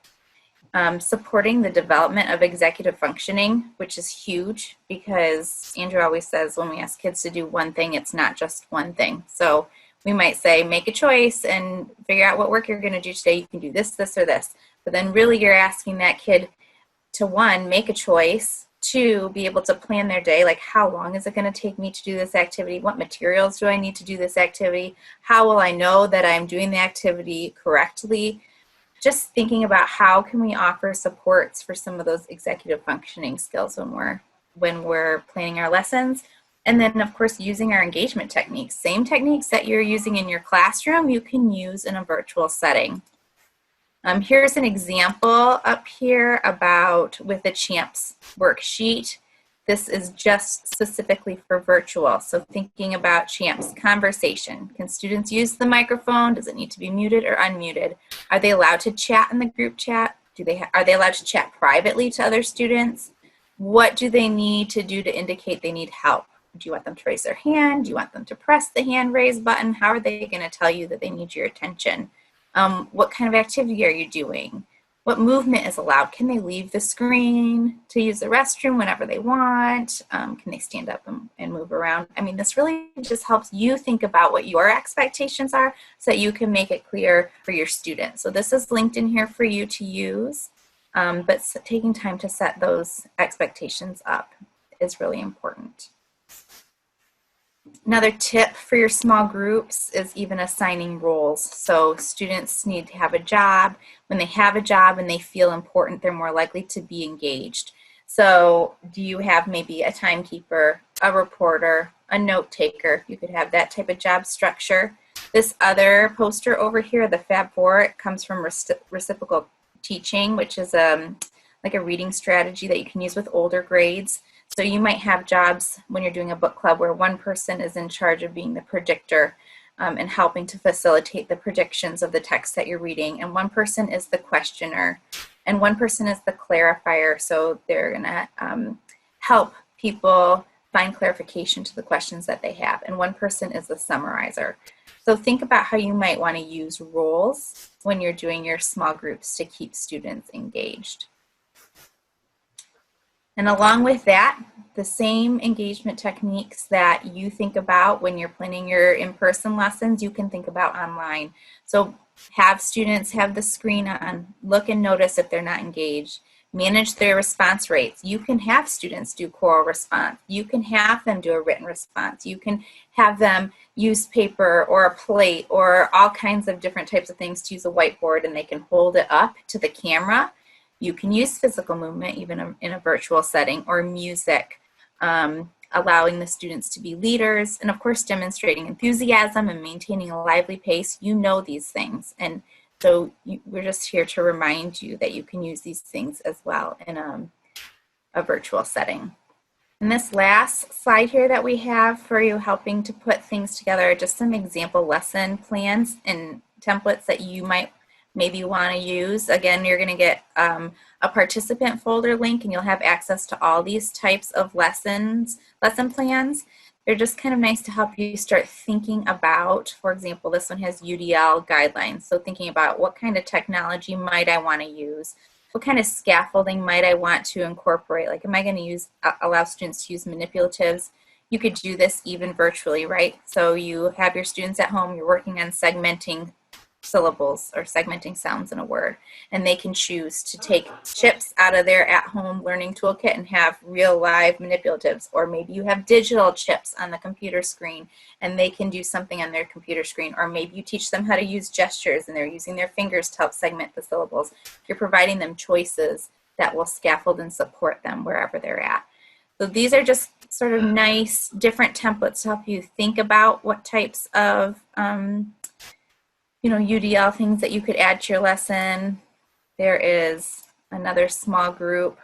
Supporting the development of executive functioning, which is huge, because Andrew always says when we ask kids to do one thing, it's not just one thing. So we might say, make a choice and figure out what work you're going to do today. You can do this, this, or this. But then really you're asking that kid to, one, make a choice, two, be able to plan their day, like how long is it going to take me to do this activity? What materials do I need to do this activity? How will I know that I'm doing the activity correctly? Just thinking about how can we offer supports for some of those executive functioning skills when we're planning our lessons. And then of course using our engagement techniques. Same techniques that you're using in your classroom, you can use in a virtual setting. Here's an example up here with the CHAMPS worksheet. This is just specifically for virtual. So thinking about CHAMPS conversation. Can students use the microphone? Does it need to be muted or unmuted? Are they allowed to chat in the group chat? Are they allowed to chat privately to other students? What do they need to do to indicate they need help? Do you want them to raise their hand? Do you want them to press the hand raise button? How are they going to tell you that they need your attention? What kind of activity are you doing? What movement is allowed? Can they leave the screen to use the restroom whenever they want? Can they stand up and move around? I mean, this really just helps you think about what your expectations are so that you can make it clear for your students. So this is linked in here for you to use, but taking time to set those expectations up is really important. Another tip for your small groups is even assigning roles. So students need to have a job. When they have a job and they feel important, they're more likely to be engaged. So do you have maybe a timekeeper, a reporter, a note taker? You could have that type of job structure. This other poster over here, the Fab Four, it comes from reciprocal teaching, which is like a reading strategy that you can use with older grades. So you might have jobs when you're doing a book club where one person is in charge of being the predictor and helping to facilitate the predictions of the text that you're reading. And one person is the questioner. And one person is the clarifier. So they're going to help people find clarification to the questions that they have. And one person is the summarizer. So think about how you might want to use roles when you're doing your small groups to keep students engaged. And along with that, the same engagement techniques that you think about when you're planning your in-person lessons, you can think about online. So have students have the screen on, look and notice if they're not engaged, manage their response rates. You can have students do choral response. You can have them do a written response. You can have them use paper or a plate or all kinds of different types of things to use a whiteboard, and they can hold it up to the camera. You can use physical movement even in a virtual setting, or music, allowing the students to be leaders, and of course demonstrating enthusiasm and maintaining a lively pace. You know these things, and so we're just here to remind you that you can use these things as well in a virtual setting. And this last slide here that we have for you helping to put things together are just some example lesson plans and templates that you might maybe want to use. Again, you're going to get a participant folder link, and you'll have access to all these types of lesson plans. They're just kind of nice to help you start thinking about, for example, this one has UDL guidelines. So thinking about what kind of technology might I want to use? What kind of scaffolding might I want to incorporate? Like, am I going to allow students to use manipulatives? You could do this even virtually, right? So you have your students at home, you're working on segmenting syllables or segmenting sounds in a word. And they can choose to take chips out of their at-home learning toolkit and have real live manipulatives. Or maybe you have digital chips on the computer screen and they can do something on their computer screen. Or maybe you teach them how to use gestures and they're using their fingers to help segment the syllables. You're providing them choices that will scaffold and support them wherever they're at. So these are just sort of nice different templates to help you think about what types of UDL things that you could add to your lesson. There is another small group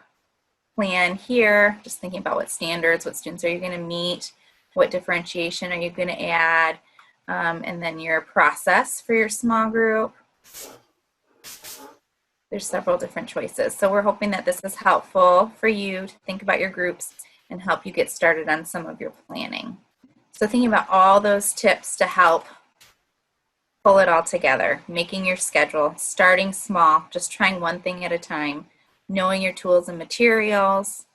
plan here, just thinking about what standards, what students are you going to meet, what differentiation are you going to add, and then your process for your small group. There's several different choices. So we're hoping that this is helpful for you to think about your groups and help you get started on some of your planning. So thinking about all those tips to help pull it all together, making your schedule, starting small, just trying one thing at a time, knowing your tools and materials,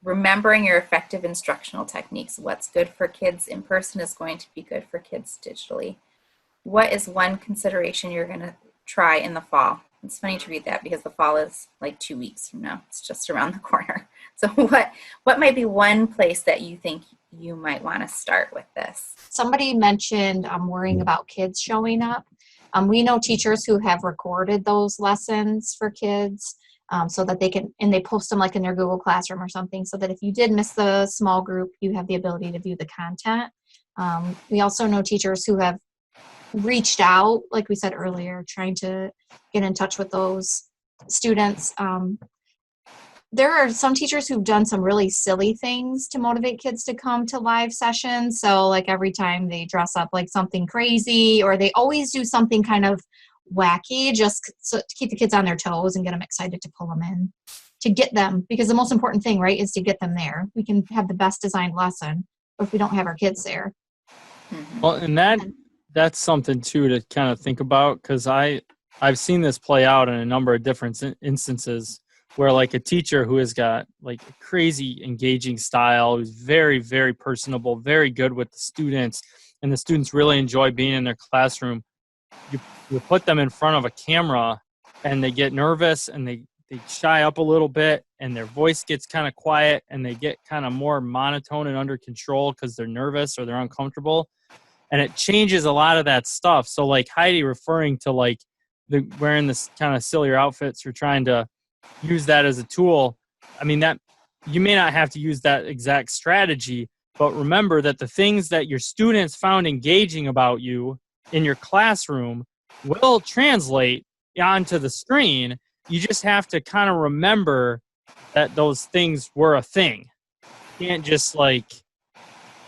remembering your effective instructional techniques. What's good for kids in person is going to be good for kids digitally. What is one consideration you're going to try in the fall? It's funny to read that because the fall is like 2 weeks from now. It's just around the corner. So what might be one place that you think you might want to start with this? Somebody mentioned worrying about kids showing up. We know teachers who have recorded those lessons for kids so that they can, and they post them like in their Google Classroom or something, so that if you did miss the small group, you have the ability to view the content. We also know teachers who have reached out, like we said earlier, trying to get in touch with those students. There are some teachers who've done some really silly things to motivate kids to come to live sessions. So like every time they dress up like something crazy, or they always do something kind of wacky just so to keep the kids on their toes and get them excited to pull them in, to get them, because the most important thing, right, is to get them there. We can have the best designed lesson, but if we don't have our kids there. Well, and that's something too to kind of think about, because I've seen this play out in a number of different instances where like a teacher who has got like a crazy engaging style, who's very, very personable, very good with the students, and the students really enjoy being in their classroom. You put them in front of a camera and they get nervous and they shy up a little bit and their voice gets kind of quiet and they get kind of more monotone and under control because they're nervous or they're uncomfortable. And it changes a lot of that stuff. So like Heidi referring to like wearing this kind of sillier outfits or trying to use that as a tool. I mean, that you may not have to use that exact strategy, but remember that the things that your students found engaging about you in your classroom will translate onto the screen. You just have to kind of remember that those things were a thing. You can't just like,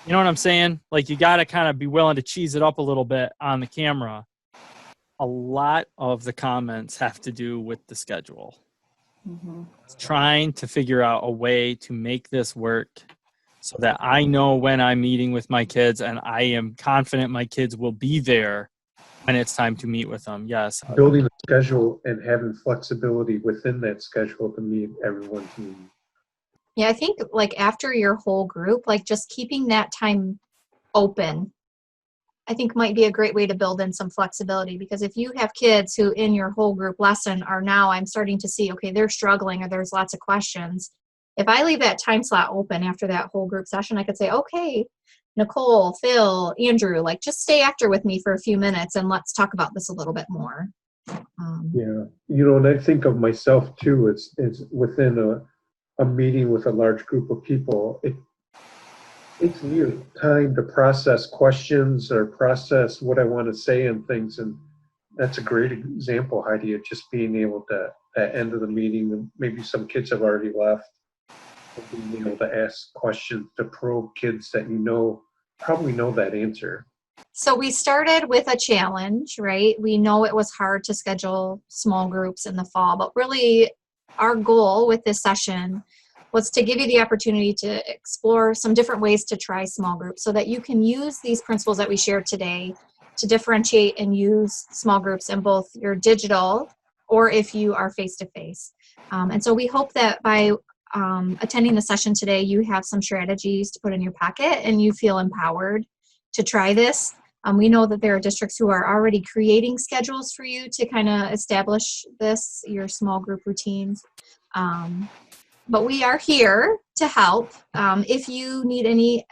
you know what I'm saying? Like you got to kind of be willing to cheese it up a little bit on the camera. A lot of the comments have to do with the schedule. Mm-hmm. Trying to figure out a way to make this work so that I know when I'm meeting with my kids and I am confident my kids will be there when it's time to meet with them. Yes. Building a schedule and having flexibility within that schedule to meet everyone's needs. Yeah, I think like after your whole group, like just keeping that time open, I think might be a great way to build in some flexibility, because if you have kids who in your whole group lesson are now, I'm starting to see, okay, they're struggling or there's lots of questions. If I leave that time slot open after that whole group session, I could say, okay, Nicole, Phil, Andrew, like just stay after with me for a few minutes and let's talk about this a little bit more. Yeah, and I think of myself too, it's within a meeting with a large group of people, it takes me time to process questions or process what I want to say and things. And that's a great example, Heidi, of just being able to, at the end of the meeting, maybe some kids have already left, being able to ask questions to probe kids that probably know that answer. So we started with a challenge, right? We know it was hard to schedule small groups in the fall, but really our goal with this session was to give you the opportunity to explore some different ways to try small groups so that you can use these principles that we shared today to differentiate and use small groups in both your digital or if you are face-to-face. And so we hope that by attending the session today, you have some strategies to put in your pocket and you feel empowered to try this. We know that there are districts who are already creating schedules for you to kind of establish your small group routines. But we are here to help. If you need any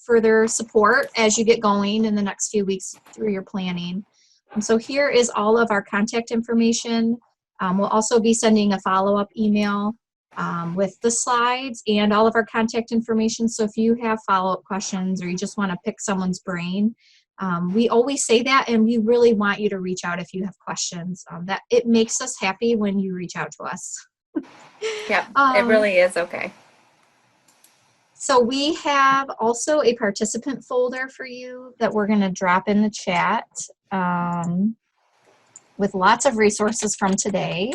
further support as you get going in the next few weeks through your planning. So here is all of our contact information. We'll also be sending a follow-up email with the slides and all of our contact information. So if you have follow-up questions or you just want to pick someone's brain, we always say that, and we really want you to reach out if you have questions. That it makes us happy when you reach out to us. Yep, it really is okay. So we have also a participant folder for you that we're going to drop in the chat with lots of resources from today.